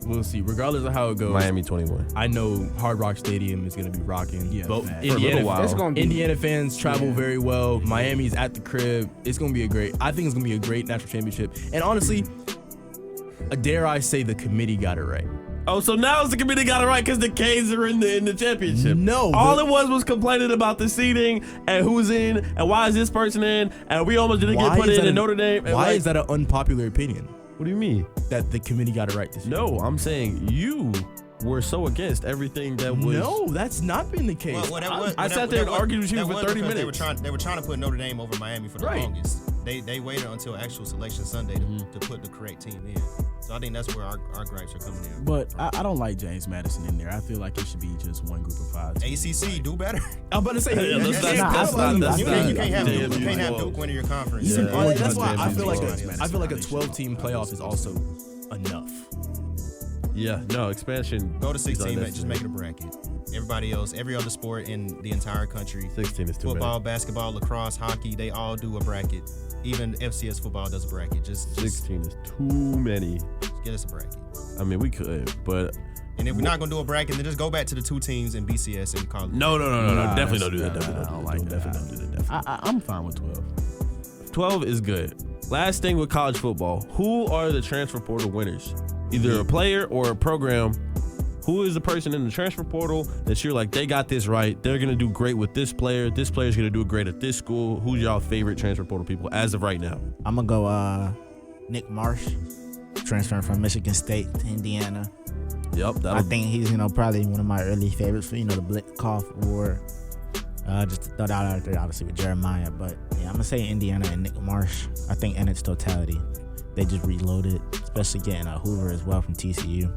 We'll see. Regardless of how it goes,
Miami 21.
I know Hard Rock Stadium is going to be rocking.
Yeah,
But
for
a little while.
Indiana fans travel very well. Miami's at the crib. It's going to be I think it's going to be a great national championship. And honestly, dare I say the committee got it right.
Oh, so now it's the committee got it right because the Canes are in the championship.
No.
All it was complaining about the seating and who's in and why is this person in and we almost didn't get put in Notre Dame.
Why is that an unpopular opinion?
What do you mean?
That the committee got it right this year?
No, I'm saying you were so against everything that was.
No, that's not been the case.
I sat there and argued with you for 30 minutes.
They were trying to put Notre Dame over Miami for the longest. They waited until actual selection Sunday to put the correct team in. So I think that's where our gripes are coming in.
But I don't like James Madison in there. I feel like it should be just one group of five.
ACC, do better.
I'm about to say,
You can't have Duke winning your conference.
That's why I feel like a 12-team playoff is also enough.
Yeah, no, expansion.
Go to 16, just make it a bracket. Everybody else, every other sport in the entire country,
16 is too
football,
many.
Basketball, lacrosse, hockey, they all do a bracket. Even FCS football does a bracket. Just
16 is too many.
Just get us a bracket.
I mean, we could, but.
And if we're not gonna do a bracket, then just go back to the 2 teams in BCS and call it.
No. Definitely don't do that.
I don't like that.
Definitely don't do that.
I'm fine with 12.
12 is good. Last thing with college football, who are the transfer portal winners? Either a player or a program. Who is the person in the transfer portal that you're like, they got this right, they're going to do great with this player, this player's going to do great at this school? Who's y'all favorite transfer portal people as of right now?
I'm going to go Nick Marsh, transferring from Michigan State to Indiana.
Yep.
I think he's, probably one of my early favorites for, the Blitkoff Award. Just to throw that out there, obviously, with Jeremiah. But, yeah, I'm going to say Indiana and Nick Marsh. I think in its totality, they just reloaded, especially getting Hoover as well from TCU.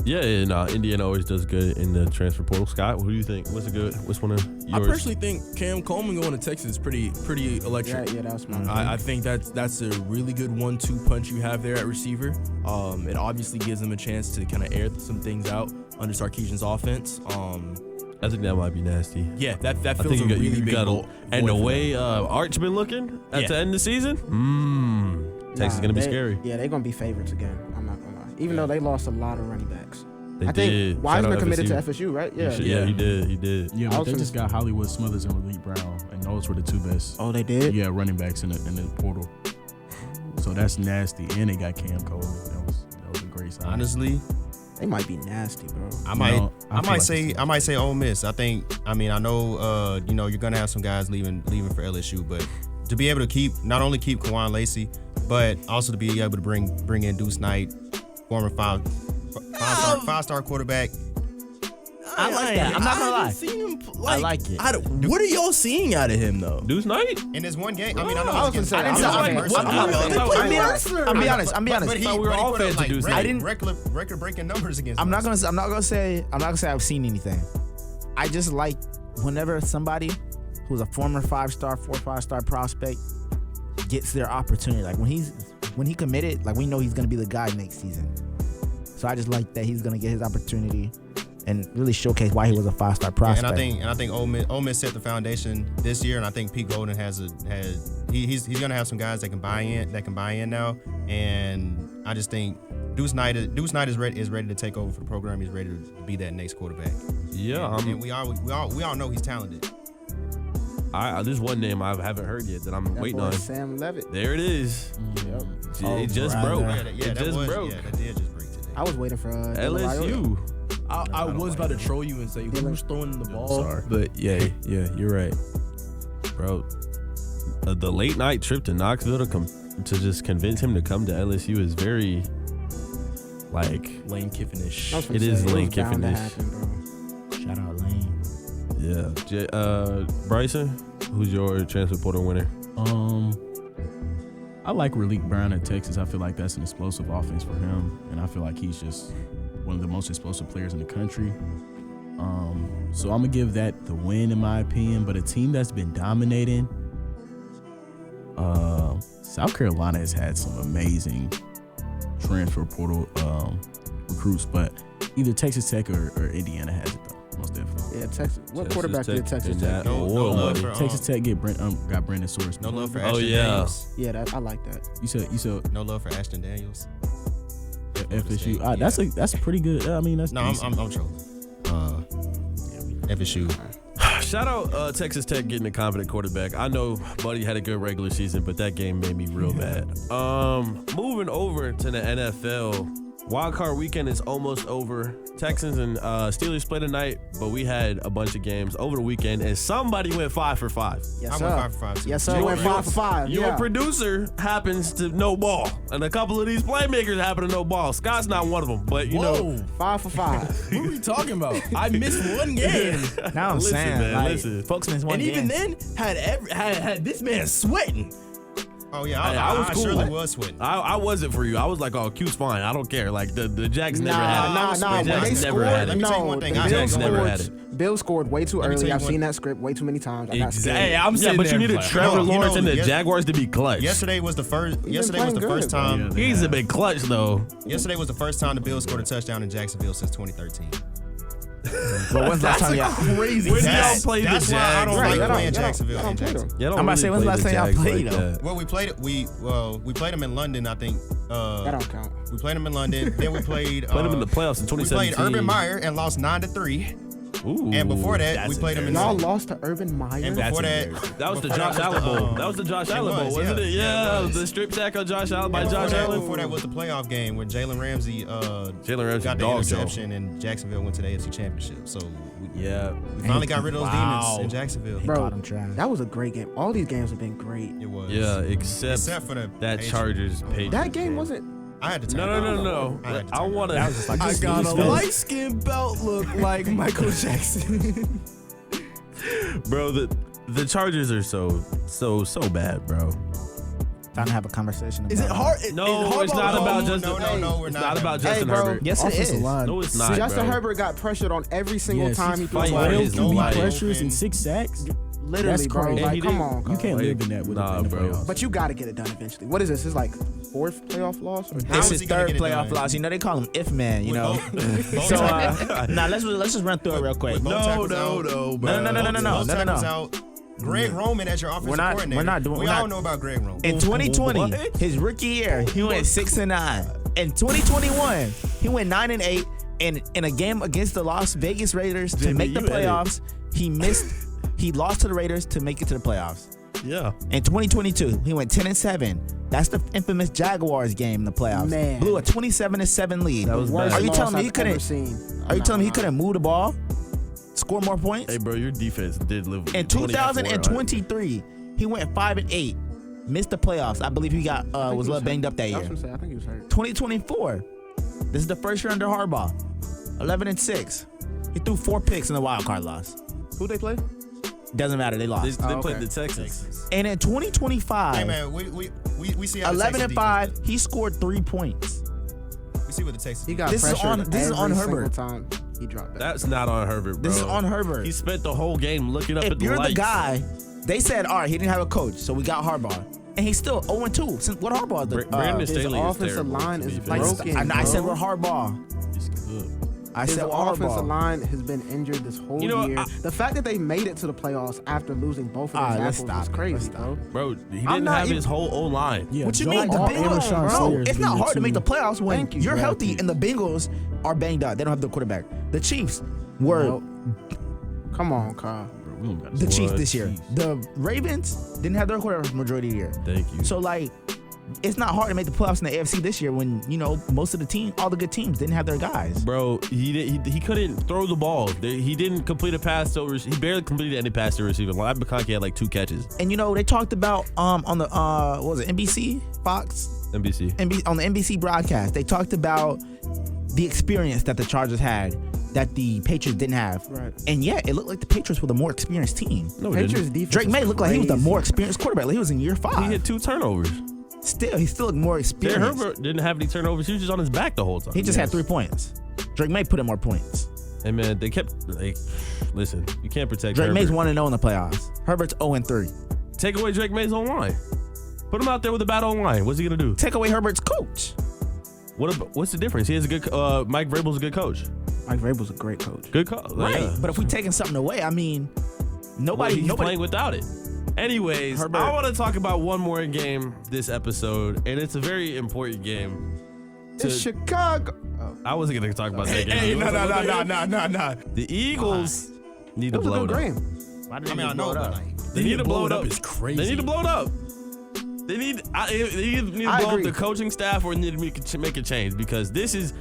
Yeah, Indiana always does good in the transfer portal. Scott, what do you think? What's one of yours?
I personally think Cam Coleman going to Texas is pretty electric.
Yeah, that's my.
I think that's a really good 1-2 punch you have there at receiver. It obviously gives them a chance to kind of air some things out under Sarkisian's offense.
I think that might be nasty.
Yeah, that feels a really big goal.
And the way Art's been looking at the end of the season, Texas is going to be scary.
Yeah, they're going to be favorites again. I'm not going to lie. Even though they lost a lot of running backs.
I
think Wiseman committed to FSU, right? Yeah.
He did.
Yeah, but they just got Hollywood Smothers and Malik Brown, and those were the 2 best.
Oh, they did?
Yeah, running backs in the portal. So that's nasty. And they got Cam Coleman. That was a great sign.
Honestly,
they might be nasty, bro.
I might say Ole Miss. I know you're gonna have some guys leaving for LSU, but to be able to not only keep Kawan Lacey, but also to be able to bring in Deuce Knight, former five-star quarterback.
I like that. I'm not gonna lie.
Seen him
I like it.
What are y'all seeing out of him though?
Deuce Knight?
In this one game, I know
I was gonna say.
I'm be honest.
But
we were all fans of Deuce Knight.
Record-breaking numbers against.
I'm not gonna say I've seen anything. I just like whenever somebody who's a former 5-star, 4-5-star prospect gets their opportunity. Like when he committed, like we know he's gonna be the guy next season. So I just like that he's gonna get his opportunity. and really showcase why he was a 5-star prospect.
And I think Ole Miss set the foundation this year, and I think Pete Golden he's gonna have some guys that can buy in now, and I just think Deuce Knight is ready to take over for the program. He's ready to be that next quarterback.
Yeah,
and we all know he's talented.
There's one name I haven't heard yet that I'm waiting on.
Sam Levitt.
There it is.
Yep.
It just broke.
That
Just broke.
Yeah, that did just break today.
I was waiting for
LSU.
I was about to troll you and say who's throwing the ball.
Sorry.
But yeah, you're right.
Bro, the late night trip to Knoxville to just convince him to come to LSU is very, like,
Lane Kiffin-ish.
It is Lane Kiffin-ish.
Shout out Lane.
Yeah. Bryson, who's your transfer portal winner?
I like Raleek Brown at Texas. I feel like that's an explosive offense for him, and I feel like he's just one of the most explosive players in the country. So I'm gonna give that the win in my opinion. But a team that's been dominating, South Carolina has had some amazing transfer portal recruits, but either Texas Tech or Indiana has it though. Most definitely.
Yeah, Texas. What quarterback did Texas
Tech?
Tech?
No love for,
Texas Tech got Brandon Soares.
No love for
Oh,
Ashton
yeah.
Daniels.
Yeah, I like that.
You said
No love for Ashton Daniels.
FSU.
Yeah.
That's pretty good. I mean, that's
No, I'm
decent.
trolling. FSU.
Shout out Texas Tech getting a competent quarterback. I know Buddy had a good regular season, but that game made me real mad. Moving over to the NFL. Wild card weekend is almost over. Texans and Steelers play tonight, but we had a bunch of games over the weekend, and somebody went 5 for 5.
Yes,
I
sir.
went 5 for 5 too.
Yes, sir. Went 5 for 5.
Your
Yeah.
producer happens to know ball, and a couple of these playmakers happen to know ball. Scott's not one of them, but you know.
5 for 5.
What are we talking about? I missed one game.
Now I'm
Listen,
saying,
man,
like,
listen.
folks missed one
And
game.
even then, had this man sweating.
Oh yeah,
Hey, I was cool.
surely was sweating.
I wasn't for you. I was like, oh, Q's fine. I don't care. Like the Jacks never had it.
Nah.
The
When
Jacks
they
never had
let
it.
me tell you one thing.
the
I
Jacks
Bills
never had
scored.
it.
Bills scored way too
Let me tell
early.
you
I've
one-
seen that script way too many times. I got scared.
Hey, I'm
Yeah,
sitting
but you
there
needed
like,
Trevor
No, you
Lawrence
know,
and the
yes-
Jaguars to be clutch.
Yesterday was the first. Yesterday was the
playing
first
good.
time.
He's a big clutch though.
Yesterday was the first time the Bills scored a touchdown in Jacksonville since 2013.
But when's the last time y'all?
crazy.
When
That's-
y'all played the
that's why I don't
Jags.
Right,
like
y'all
playing
don't-
Jacksonville
y'all
in
don't play
Jacksonville.
Y'all don't
I'm about to say, when's the
play
last time y'all
Jags
played,
like
though?
that.
Well, we played them in London. I think
That don't count.
we played them in London. Then we played.
Played them in the playoffs in
We
2017.
played Urban Meyer and lost 9-3.
Ooh,
And before that, we played them in.
Y'all lost to Urban Meyer.
And
That's
before that,
embarrassing.
that was the
before
Josh
that
Allen
was the,
Bowl. That was the Josh
it
Allen Bowl,
was,
wasn't it?
yeah. Yeah, it was.
The strip sack of Josh Allen by
and
Josh Allen.
before that was the playoff game where Jalen Ramsey
Ramsey
got the
dog
interception and Jacksonville went to the AFC Championship. So
Yeah.
we finally got rid of those
Wow.
demons in Jacksonville.
He
Bro,
caught him trash.
that was a great game. All these games have been great.
It was.
Yeah, except
for the
that
Patriots.
Chargers Patriots.
That game wasn't.
I had to turn
No.
it on.
I
had to turn it
want
on.
to.
I got a light skin belt look like Michael Jackson.
Bro, the Chargers are so bad, bro.
Time to have a conversation.
Is it
about
hard?
No,
is
it's not
Harbaugh-
about
No,
Justin.
no, we're
It's
not.
not about
Hey,
Justin
bro.
Herbert.
Yes, it
Offensive
is.
line.
No, it's not,
Justin
bro.
Herbert got pressured on every single
Yes,
time he
he's
threw the
fighting
ball.
for
12
his
QB
life.
pressures and 6 sacks.
Literally,
That's
bro.
crazy.
Like,
He
come
didn't-
on.
You can't
Like,
live in that with
nah,
in the
bro.
playoffs.
But you got to get it done eventually. What is this? It's like 4th playoff loss? Or
How
This
is
is
he gonna
third
get it
playoff
done?
loss. You know they call him if man. You
With
know.
both
So
tackles-
now let's just run through it real quick.
with both
No,
tackles
no,
out,
no, bro.
No.
both
No.
tackles out. Greg Roman as your offensive coordinator.
we're not doing-
We
we're
all
not-
know about Greg Roman.
In 2020,
What?
his rookie year, he went 6-9. In 2021, he went 9-8. And in a game against the Las Vegas Raiders to
Jimmy,
make the
you edit.
playoffs, he lost to the Raiders to make it to the playoffs.
Yeah.
In 2022, he went 10-7. That's the infamous Jaguars game in the playoffs.
Man.
Blew a 27-7 lead.
That was
worst
bad.
Are you
loss
telling me
I've
he couldn't?
ever seen.
Are you telling me he couldn't move the ball, score more points?
Hey, bro, your defense did live.
In 2023, he went 5-8, missed the playoffs. I believe he got was a little banged up that year.
I was gonna say, I think he was hurt.
2024, this is the first year under Harbaugh, 11-6. He threw 4 picks in the wild card loss.
Who they play?
Doesn't matter, they
They
lost.
played
okay.
the Texans.
And in 2025,
Hey man, we see how the Texans
11-5,
defense
he scored 3 points.
does. We see what the Texans.
He got
This is
pressured
on- this is
every
on
single
Herbert.
time he dropped back.
That's not on Herbert, bro.
This is on Herbert.
He spent the whole game looking up at
If
the
you're
lights.
the guy, they said, all right, he didn't have a coach, so we got Harbaugh. And he's still 0-2 since what Harbaugh did.
Brandon
his
Staley is
offensive
terrible,
line
to
is
be fair.
broken.
I said
bro.
we're Harbaugh.
He's good.
I
His
said
offensive
Harbaugh.
line has been injured this whole year. The fact that they made it to the playoffs after losing both of their
let's
tackles is
stop it.
crazy,
Let's stop
bro.
Bro, he didn't have his whole O-line.
Yeah,
What you
Joe
mean? The
Alt and
Bengals,
Rashawn
bro.
Slayer's
It's
been
not
the
hard to make the
two.
playoffs when
Thank you,
you're
draft
healthy
pick.
and the Bengals are banged up. They don't have their quarterback. The Chiefs were
Nope. Come on, Carl.
Bro, we don't got
the
what?
Chiefs this year. The Ravens didn't have their quarterback for the majority of the year.
Thank you.
So like, it's not hard to make the playoffs in the AFC this year when most of the team, all the good teams, didn't have their guys.
Bro, he couldn't throw the ball. He didn't complete a pass to he barely completed any pass to receiver. Like McConkey had like 2 catches.
And they talked about on the what was it, NBC, Fox,
NBC.
on the NBC broadcast, they talked about the experience that the Chargers had that the Patriots didn't have.
Right.
And yet, it looked like the Patriots were the more experienced team.
No, he
Patriots
didn't.
defense.
Drake May
is
looked like he was the
crazy.
more experienced quarterback. Like he was in year 5.
He had 2 turnovers.
Still, he still looked more
Derek
experienced.
Herbert didn't have any turnovers. He was just on his back the whole time.
He just had 3 points. Drake May put in more points.
And man, they kept listen, you can't protect
Drake
Herbert.
May's 1-0 in the playoffs. Herbert's 0-3.
Take away Drake May's own line. Put him out there with a bad own line. What's he gonna do?
Take away Herbert's coach.
What's the difference? He has a good. Mike Vrabel's a good coach.
Mike Vrabel's a great coach.
Good coach.
Right.
Yeah.
But if we taking something away, I mean,
He's playing without it. Anyways,
Herbert.
I want to talk about one more game this episode, and it's a very important game.
It's Chicago. Oh.
I wasn't gonna talk about that game.
Hey, no.
The Eagles need
It
to
was a
blow
good
it up.
game.
Why
I
did
mean, I know, but like,
They need to blow it up.
Is crazy.
They need to blow it up. They need to
I
blow up
agree.
the coaching staff or need to make a change because this is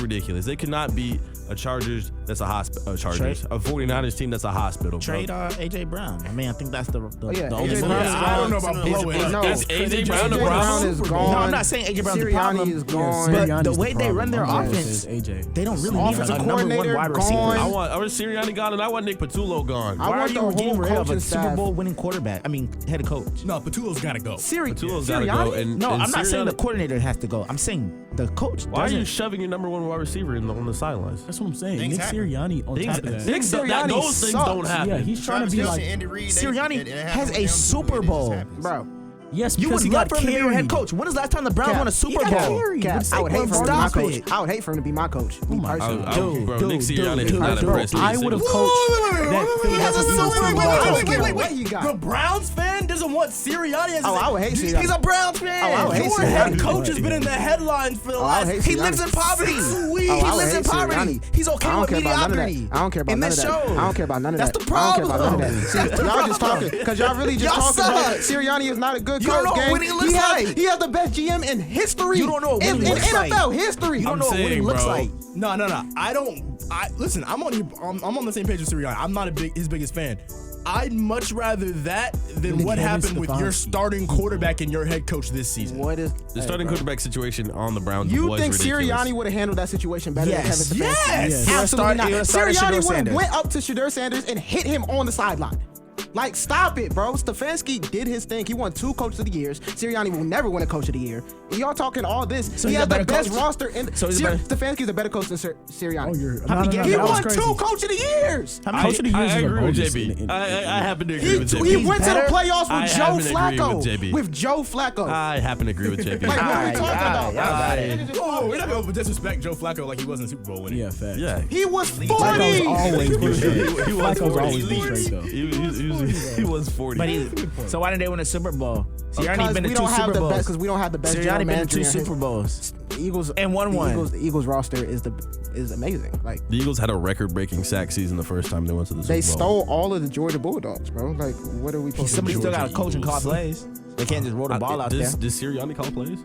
ridiculous. They cannot beat a Chargers that's a hospital. Chargers, a 49ers team that's a hospital.
Trade
bro.
AJ Brown. I mean, I think that's the
yeah,
the only
AJ
move.
Brown is
I don't know about blowing
It's-
up.
no,
That's AJ Brown the
AJ Brown
problem?
is
No,
gone.
No, I'm not saying AJ Brown's the
Sirianni
problem.
is gone.
But
Sirianni's
the way they
problem.
run their
I'm
offense,
just AJ.
they don't really need
Offensive
a number 1
coordinator
wide
gone.
receiver.
I want Sirianni gone and I want Nick Patullo gone.
I
Why are
want the
you getting
whole
rid of
coaching
a Super
staff.
Bowl winning quarterback? I mean, head coach.
No, Patullo's got to go.
Patullo's got to go.
Sirianni?
And,
No,
and
I'm not saying the
Sirianni-
coordinator has to go. I'm saying the coach.
Why are you
doesn't-
shoving your number 1 wide receiver on the sidelines?
That's what I'm saying.
Things
Nick
happen.
Sirianni on top of that.
Things,
Sirianni
those things
sucks.
don't happen.
Yeah, he's trying to be
Travis
like,
Kelce, Andy Reid,
Sirianni
it happened
has
with
a
them too.
Super
It just
Bowl.
happens.
Bro.
yes,
You
because
would
he
love
got
for him to be your head
carried.
coach. When is the last time the Browns won a Super
Cap,
Bowl?
Cap, I would hate for him to be my
Stop
coach.
it.
I would hate for him to be my coach. Me personally.
Bro, Nick Sirianni is not
dude,
impressed.
I would have coached that Philly
He has a
Eagles
Super
team
Bowl.
without
Wait,
Joe
wait,
Burrow.
What he got?
The Browns fan doesn't want Sirianni as
Oh, I would hate Sirianni.
He's a Browns fan.
Oh, I would hate
Your
Sirianni.
head coach has been in the headlines for the
Oh, I would
last
hate
He
Sirianni.
lives in poverty.
6
Oh,
weeks.
I
He
would
lives in
hate
poverty.
Sirianni.
He's okay
I don't
with
care about none of that.
mediocrity.
I don't care about
in
none of
this
that.
show.
I don't care about none of
That's
that.
the
I don't care about none of
problem.
that. See, y'all just talking because y'all really just
Y'all
talking about
suck.
Sirianni is not a good
You don't
coach.
know what
gang.
winning looks like.
He has the best GM in history.
You don't know what
in
winning looks like.
NFL history.
You don't know what
saying,
winning looks
bro.
like.
No. Listen, I'm on the same page with Sirianni. I'm not his biggest fan. I'd much rather that than
Nick
what
Kevin
happened with your
Stefanski.
starting quarterback and your head coach this season.
What is
The starting quarterback situation on the Browns
You
was
think
ridiculous.
Sirianni would have handled that situation better
Yes.
than Kevin Stefanski?
Yes.
Absolutely not.
He would've started Shedeur
Sirianni would have
Sanders.
went up to Shedeur Sanders and hit him on the sideline. Like, stop it, bro. Stefanski did his thing. He won 2 Coach of the Years. Sirianni will never win a Coach of the Year. And y'all talking all this.
So
he
he's
has
a better
the best
coach?
roster. In
So he's a better-
Stefanski's a better coach than Sirianni.
Oh, you're
How many games
he
that was
won
crazy.
2 Coach of the Years.
Coach of the
I
Years is a
agree with
bogus
JB.
in-
I happen to agree
He,
with JB.
he went to the
better?
playoffs
I
with Joe
happen to agree
Flacco.
with JB.
With Joe Flacco.
I happen to agree with JB.
Like, what are we talking
Alright,
about?
alright.
Whoa, we're not going to disrespect Joe Flacco like he wasn't Super Bowl winning.
Yeah, facts.
Yeah.
He was 40.
Flacco's always been straight.
He was
Flacco's
40.
always been straight though.
He was 40.
So why didn't they win a Super Bowl? Sirianni
Because
been to
we
2
don't have
Super
the
Bowls.
best. Because we don't have the best.
Sirianni
general
been to
manager
2
in
Super Bowls.
The Eagles
And won one.
The Eagles roster is amazing. Like,
The Eagles had a record-breaking sack season the first time they went to the Super Bowl.
they stole all of the Georgia Bulldogs, bro. Like, what are we supposed
Somebody
to do?
still got to
Georgia
coach and call
Eagles.
plays. They can't just roll the ball out there.
Does Sirianni call plays?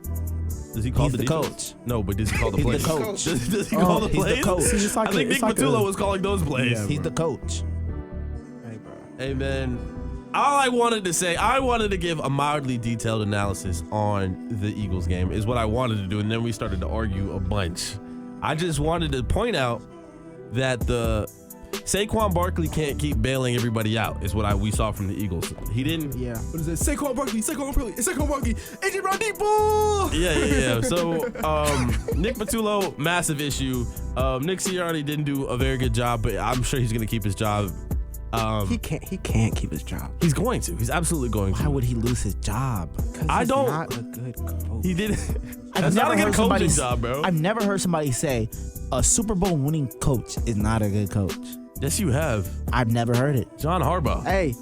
Does he call
He's
the
the
defense?
coach.
No, but does he call the
He's the
plays?
coach.
Does he call the
he's the
plays?
coach.
See, it's like
I think Nick Patullo was calling those plays.
Yeah,
He's the coach.
Hey, bro.
Hey, man. All I wanted to say, I wanted to give a mildly detailed analysis on the Eagles game is what I wanted to do, and then we started to argue a bunch. I just wanted to point out that the Saquon Barkley can't keep bailing everybody out is what we saw from the Eagles. He didn't.
Yeah.
What is it? Saquon Barkley, AJ Brown deep ball.
Yeah. So Nick Patullo, massive issue. Nick Sirianni didn't do a very good job, but I'm sure he's gonna keep his job.
He can't keep his job.
He's going to. He's absolutely going to.
Why would he lose his job?
I
He's
don't-
not a good coach.
He did.
I've
That's not
never
a good
heard somebody
coaching job, bro.
I've never heard somebody say A Super Bowl winning coach is not a good coach.
Yes, you have.
I've never heard it.
John Harbaugh.
Hey,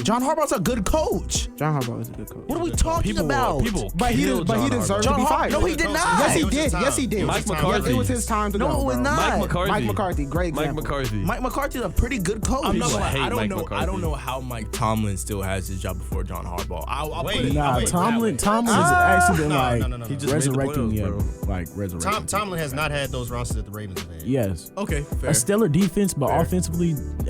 John Harbaugh's a good coach.
John Harbaugh is a good coach.
What are we talking about?
But he
killed John
deserved
Harbaugh.
to be fired.
No, he did not.
Yes, he
It was his
did.
time.
Yes, he did.
Mike McCarthy.
It was his time to go.
No, it was
bro.
not.
Mike McCarthy.
Mike McCarthy, great example.
Mike McCarthy.
Mike McCarthy's a pretty good coach.
I'm not
People
gonna lie,
hate
I don't
Mike
know.
McCarthy.
I don't know how Mike Tomlin still has his job before John Harbaugh. I'll
Wait,
put it.
Nah,
I'll put it that way.
Tomlin has actually been
No,
like
no.
He just made the
resurrecting,
playoffs, bro.
like resurrecting.
Tomlin has not had those rosters that the Ravens have had.
Yes,
Okay, fair.
a stellar defense, but
Fair.
offensively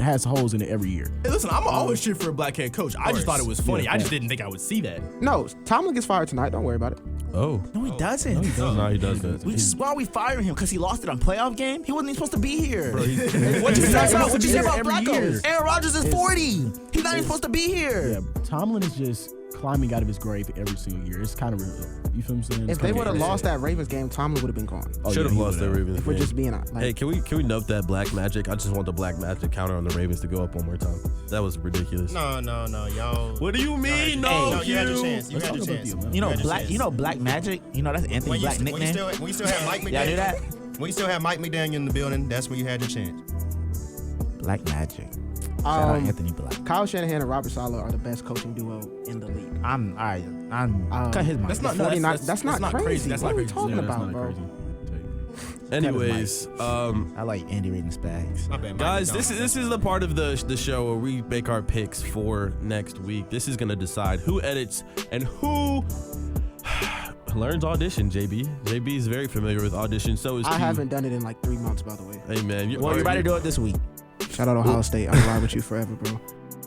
has holes in it every year.
Hey, listen, I'm always cheer for a black head coach. I just thought it was funny.
Yeah,
I just didn't think I would see that.
No, Tomlin gets fired tonight. Don't worry about it.
Oh.
No, he doesn't.
No, he doesn't.
Why are we firing him? Because he lost it on playoff game? He wasn't even supposed to be here.
What you
What'd
say
you
about
say about
every year.
Flacco? Aaron Rodgers is 40. He's not even supposed to be here.
Yeah, Tomlin is just climbing out of his grave every single year. It's kind of, you feel what I'm saying?
If they would have lost that Ravens game, Tomlin would have been gone.
Should have lost that Ravens
If we're
game.
just being like,
Hey, can we nub that black magic? I just want the black magic counter on the Ravens to go up one more time. That was ridiculous.
No, y'all.
What do you mean?
No,
No,
you had your
Q.
chance. You had your chance.
You know,
had your chance.
Black Magic? You know, that's Anthony
When you,
Black
when you
nickname.
still had Mike McDaniel.
Y'all knew that?
When you still had Mike McDaniel in the building, that's when you had your chance.
Black Magic. Shout out Anthony Black.
Kyle Shanahan and Robert Saleh are the best coaching duo in the league.
I'm all right. Cut his mic.
That's not-
The 49
that's
that's not
not
crazy.
crazy. That's
What
not
are we
crazy.
talking
Yeah, that's
about,
not
bro?
crazy.
Anyways,
I like Andy reading his bags.
My bad, Mike
guys,
McDaniel.
this is the part of the show where we make our picks for next week. This is gonna decide who edits and who learns audition. JB is very familiar with audition. So is
I
Q.
haven't done it in like 3 months, by the way.
Hey man,
Well, you better do it this week.
Shout out Ohio State. I'll ride with you forever, bro.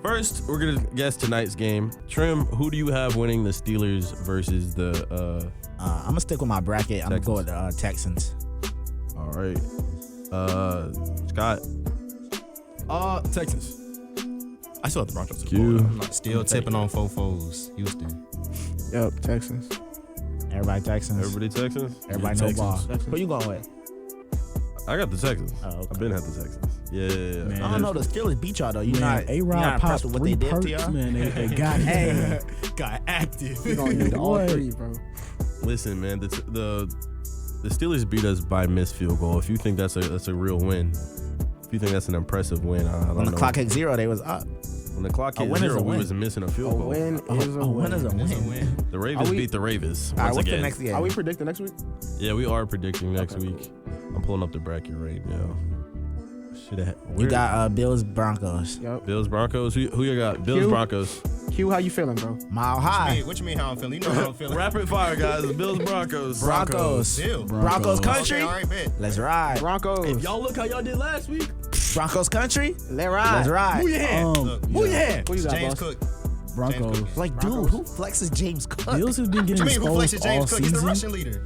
First, we're gonna guess tonight's game. Trim, who do you have winning the Steelers versus the?
I'm gonna stick with my bracket. I'm gonna go with the Texans.
All right, Scott.
Texans. I still have the Broncos.
Q.
Still tipping on fofos. Houston.
Yep, Texans.
Everybody Texans.
Everybody Texans.
Everybody no ball.
Texans.
Who you going with?
I got the Texans.
Oh, okay.
I've been at the Texans. Yeah.
Man.
I don't know. The Steelers beat y'all though. You
Man,
not
A-Rod
impressed
popped
with what
3
they did
perks,
to y'all?
man. They got it.
Got active.
We're going to need all
What?
3, bro.
Listen, man. The Steelers beat us by missed field goal. If you think that's a real win, if you think that's an impressive win, I don't
When the
know.
clock hit 0, they was up.
When the clock
A
hit
win is
0,
a
we
win.
was missing a
A
field goal.
win is a
A
win.
win is a win.
The Ravens
Are we-
beat the Ravens
All right,
once
what's the
again.
next game?
Are we predicting next week?
Yeah, we are predicting next
Okay,
week. I'm pulling up the bracket right now. Should have.
You got Bills Broncos.
Yep.
Bills Broncos. Who you got? Bills
Q?
Q.
Q, how you feeling, bro?
Mile High.
Hey, what you mean how I'm feeling? You know how I'm feeling.
Rapid fire, guys. Bills Broncos.
Broncos.
Still.
Broncos country.
Okay, all right, bet.
Let's ride.
Broncos.
Y'all look how y'all did last week.
Broncos country.
Let ride.
Let's ride.
Who your hand? Who your hand?
Who you got,
James
boss?
Cook.
Broncos.
Like, dude,
Broncos.
who flexes James Cook?
Bills have been
What
getting
you mean, who
exposed
flexes
all
James Cook? He's the
season.
Russian leader.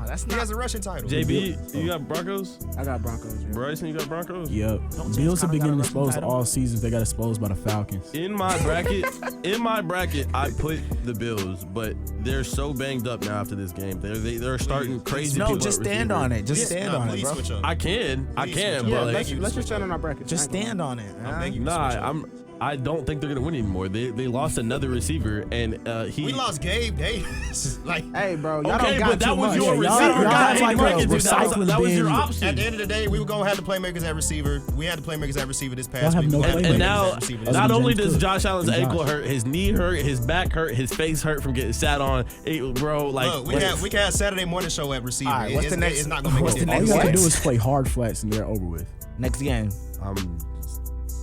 That's
He
not.
has a Russian title.
JB, you got Broncos?
I got Broncos. Yeah.
Bryson, you got Broncos?
Yep.
James
Bills have
Conner got
been
a
getting
Russian
exposed
title?
all seasons. They got exposed by the Falcons.
In my bracket, I put the Bills, but they're so banged up now after this game. They're starting crazy.
No,
people
just
at
stand
receiver.
on it. Just stand on it,
please
bro.
switch up.
I can,
Please switch
but
up.
Yeah,
like,
let's
you
just
switch
stand
up.
on our bracket.
Just stand on it.
I'm begging you.
nah, I don't think they're gonna win anymore. They lost another receiver, and he.
We lost Gabe Davis. Like,
Hey, bro, y'all
Okay,
don't got
but that
too
was
much.
your
Yeah,
receiver.
y'all
guy.
had like
Marcus,
a
that was
recycling
your
bin.
option.
at the end of the day, we were gonna have the playmakers at receiver. We had the playmakers at receiver this past
Y'all have
week.
no
We had the
playmakers.
And
playmakers
now,
at receiver this
not
James
only does
Cook
Josh Allen's
and
ankle
Josh.
hurt, his knee hurt, his back hurt, his face hurt from getting sat on. Bro, like,
Look, we can have Saturday morning show at receiver.
All right, what's the next-
It's not gonna make
what's
it.
the
All
next
you have to
game?
do is play hard flats and they're over with.
Next game.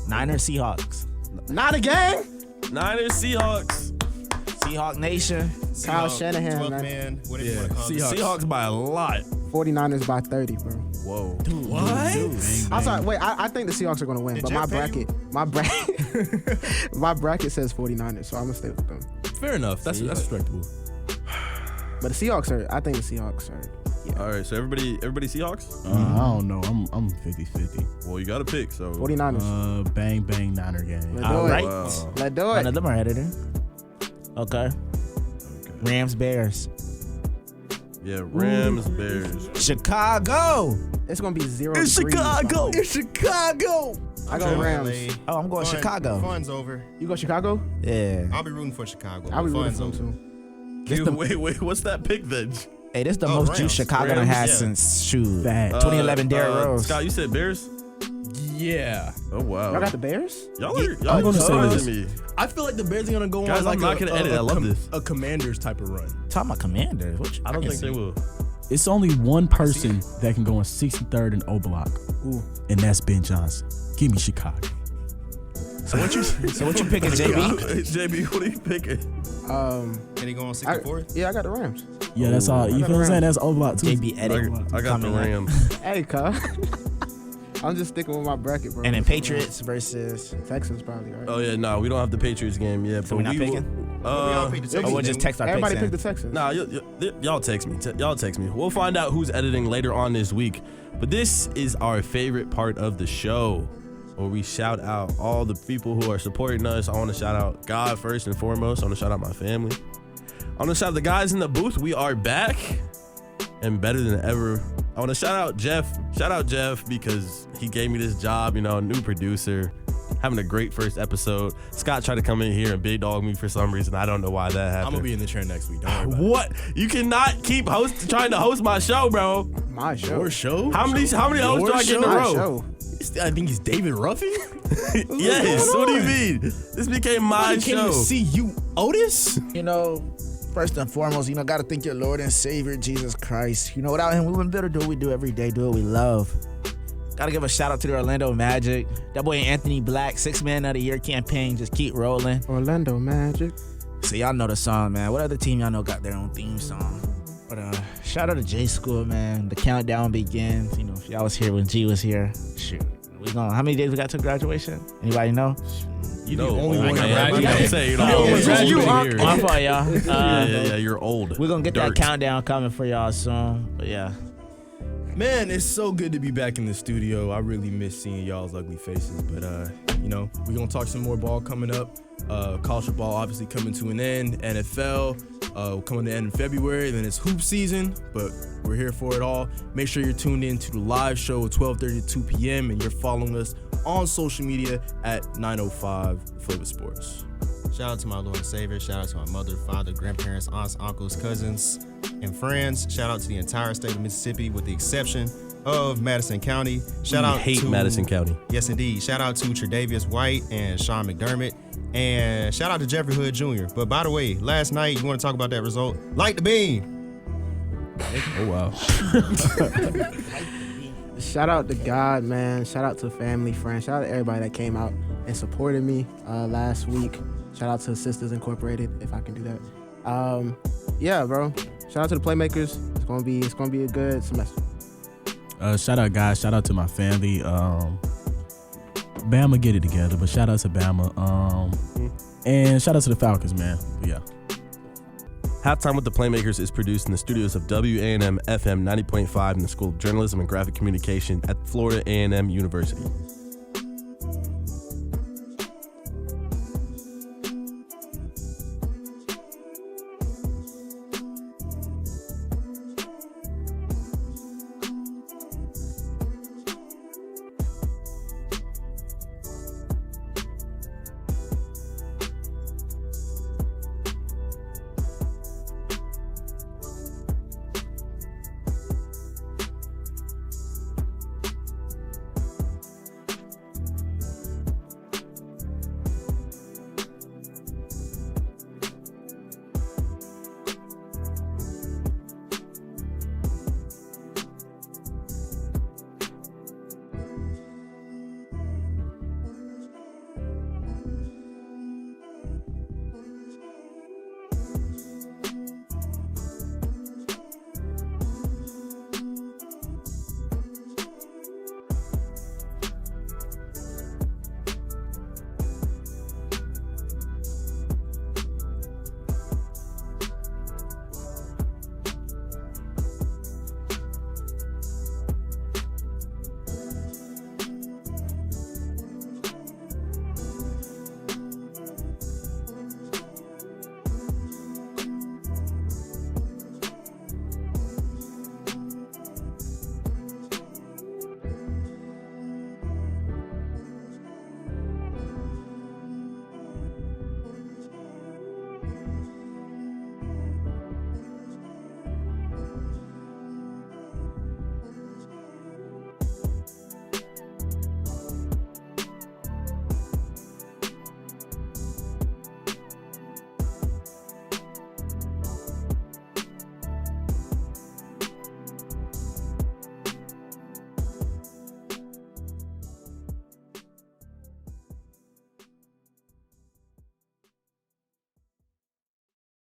Niners Seahawks.
Not again.
Niners, Seahawks.
Seahawk Nation.
Kyle Shanahan,
12th
man.
man, whatever you want to call it.
Seahawks by a lot.
49ers by 30, bro.
Whoa.
What?
I'm sorry. Wait, I think the Seahawks are going to win,
Did
but
Jeff pay you?
my bracket says 49ers, so I'm going to stay with them.
Fair enough. That's respectable.
But the Seahawks are, I think the Seahawks are, yeah.
All right, so everybody Seahawks?
I don't know. I'm 50-50.
Well, you got to pick, so.
49ers.
Bang bang Niner game.
Let's
All
do
right.
it.
Wow.
Let's do
None
it.
of them are editor. Okay. Rams Bears.
Yeah, Rams, Bears.
Chicago.
It's going to be 0-3.
It's Chicago. It's Chicago.
I go Rams.
LA.
Oh, I'm going
Fun-
Chicago.
Fun's over.
You go Chicago?
Yeah.
I'll be rooting for Chicago.
I'll be
but
rooting
fun's
for them
over.
too.
Wait, what's that pick then?
Hey, this is the
Oh,
most
Rams.
juice Chicago done
Rams,
had
yeah.
since 2011
Fact.
Derrick Rose.
Scott, you said Bears?
Yeah.
Oh wow.
Y'all got the Bears?
Y'all
I'm gonna say
surprising
this.
me.
I feel like the Bears are gonna go
Guys,
on like
I'm not gonna edit. I love this.
a Commanders type of run.
Talking about Commanders. What you
I don't think they
crazy?
will.
It's only one person that can go in 63rd and O block, and that's Ben Johnson. Give me Chicago.
So what you picking, JB?
JB, what are you picking?
Can he go on 64th?
Yeah, I got the Rams.
Yeah, that's all. You
got
feel what I'm
the
saying? That's O block too.
JB edit.
I got the
coming up.
Rams.
Hey, cuz. I'm just sticking with my bracket, bro.
And then Patriots versus.
Texans probably, right?
Oh yeah, no, we don't have the Patriots game yet.
So
but
we're not
we will-
picking?
We all picked the
Oh, we'll
Texans,
just
didn't
text our
Everybody
picks
picked the
in.
Texans.
Nah, y'all text me. Y'all text me. We'll find out who's editing later on this week. But this is our favorite part of the show, where we shout out all the people who are supporting us. I want to shout out God first and foremost. I want to shout out my family. I want to shout out the guys in the booth. We are back and better than ever. I want to shout out Jeff. Shout out Jeff because he gave me this job, new producer. Having a great first episode. Scott tried to come in here and big dog me for some reason. I don't know why that happened.
I'm gonna be in the chair next week. Don't worry about
What? You cannot keep trying to host my show, bro.
My
it.
show.
Your show?
How many hosts do I get in a
My
row?
show.
I think he's David Ruffin.
Yes. What do you mean? This became my
I came
show.
to see you, Otis.
First and foremost, got to thank your Lord and Savior, Jesus Christ. Without him, we wouldn't be able to do what we do every day, do what we love. Got to give a shout out to the Orlando Magic. That boy Anthony Black, 6th Man of the Year campaign, just keep rolling.
Orlando Magic.
So y'all know the song, man. What other team y'all know got their own theme song? But shout out to J School, man. The countdown begins. If y'all was here when G was here, shoot. How many days we got to graduation? Anybody know?
You
No,
the only one
man.
that
You don't say,
You,
here.
My fault, y'all.
Yeah, you're old.
We're going to get
Dirt.
that countdown coming for y'all soon. But yeah.
Man, it's so good to be back in the studio. I really miss seeing y'all's ugly faces. But, we're going to talk some more ball coming up. College football obviously coming to an end. NFL coming to end in February. Then it's hoop season, but we're here for it all. Make sure you're tuned in to the live show at 12:30 to 2 p.m. and you're following us on social media at 905 Flavor Sports.
Shout out to my Lord and Savior. Shout out to my mother, father, grandparents, aunts, uncles, cousins, and friends. Shout out to the entire state of Mississippi with the exception of Madison County. Shout out
hate
to
Madison County.
Yes, indeed. Shout out to Tre'Davious White and Sean McDermott. And shout out to Jeffrey Hood Jr. But by the way, last night, you want to talk about that result? Light the beam.
Oh, wow.
Shout out to God, man. Shout out to family, friends. Shout out to everybody that came out and supported me last week. Shout out to Sisters Incorporated, if I can do that. Yeah, bro. Shout out to the Playmakers. It's gonna be a good semester.
Shout out, guys. Shout out to my family. Bama get it together, but shout out to Bama. And shout out to the Falcons, man. But yeah.
Halftime with the Playmakers is produced in the studios of WANM-FM 90.5 in the School of Journalism and Graphic Communication at Florida A&M University.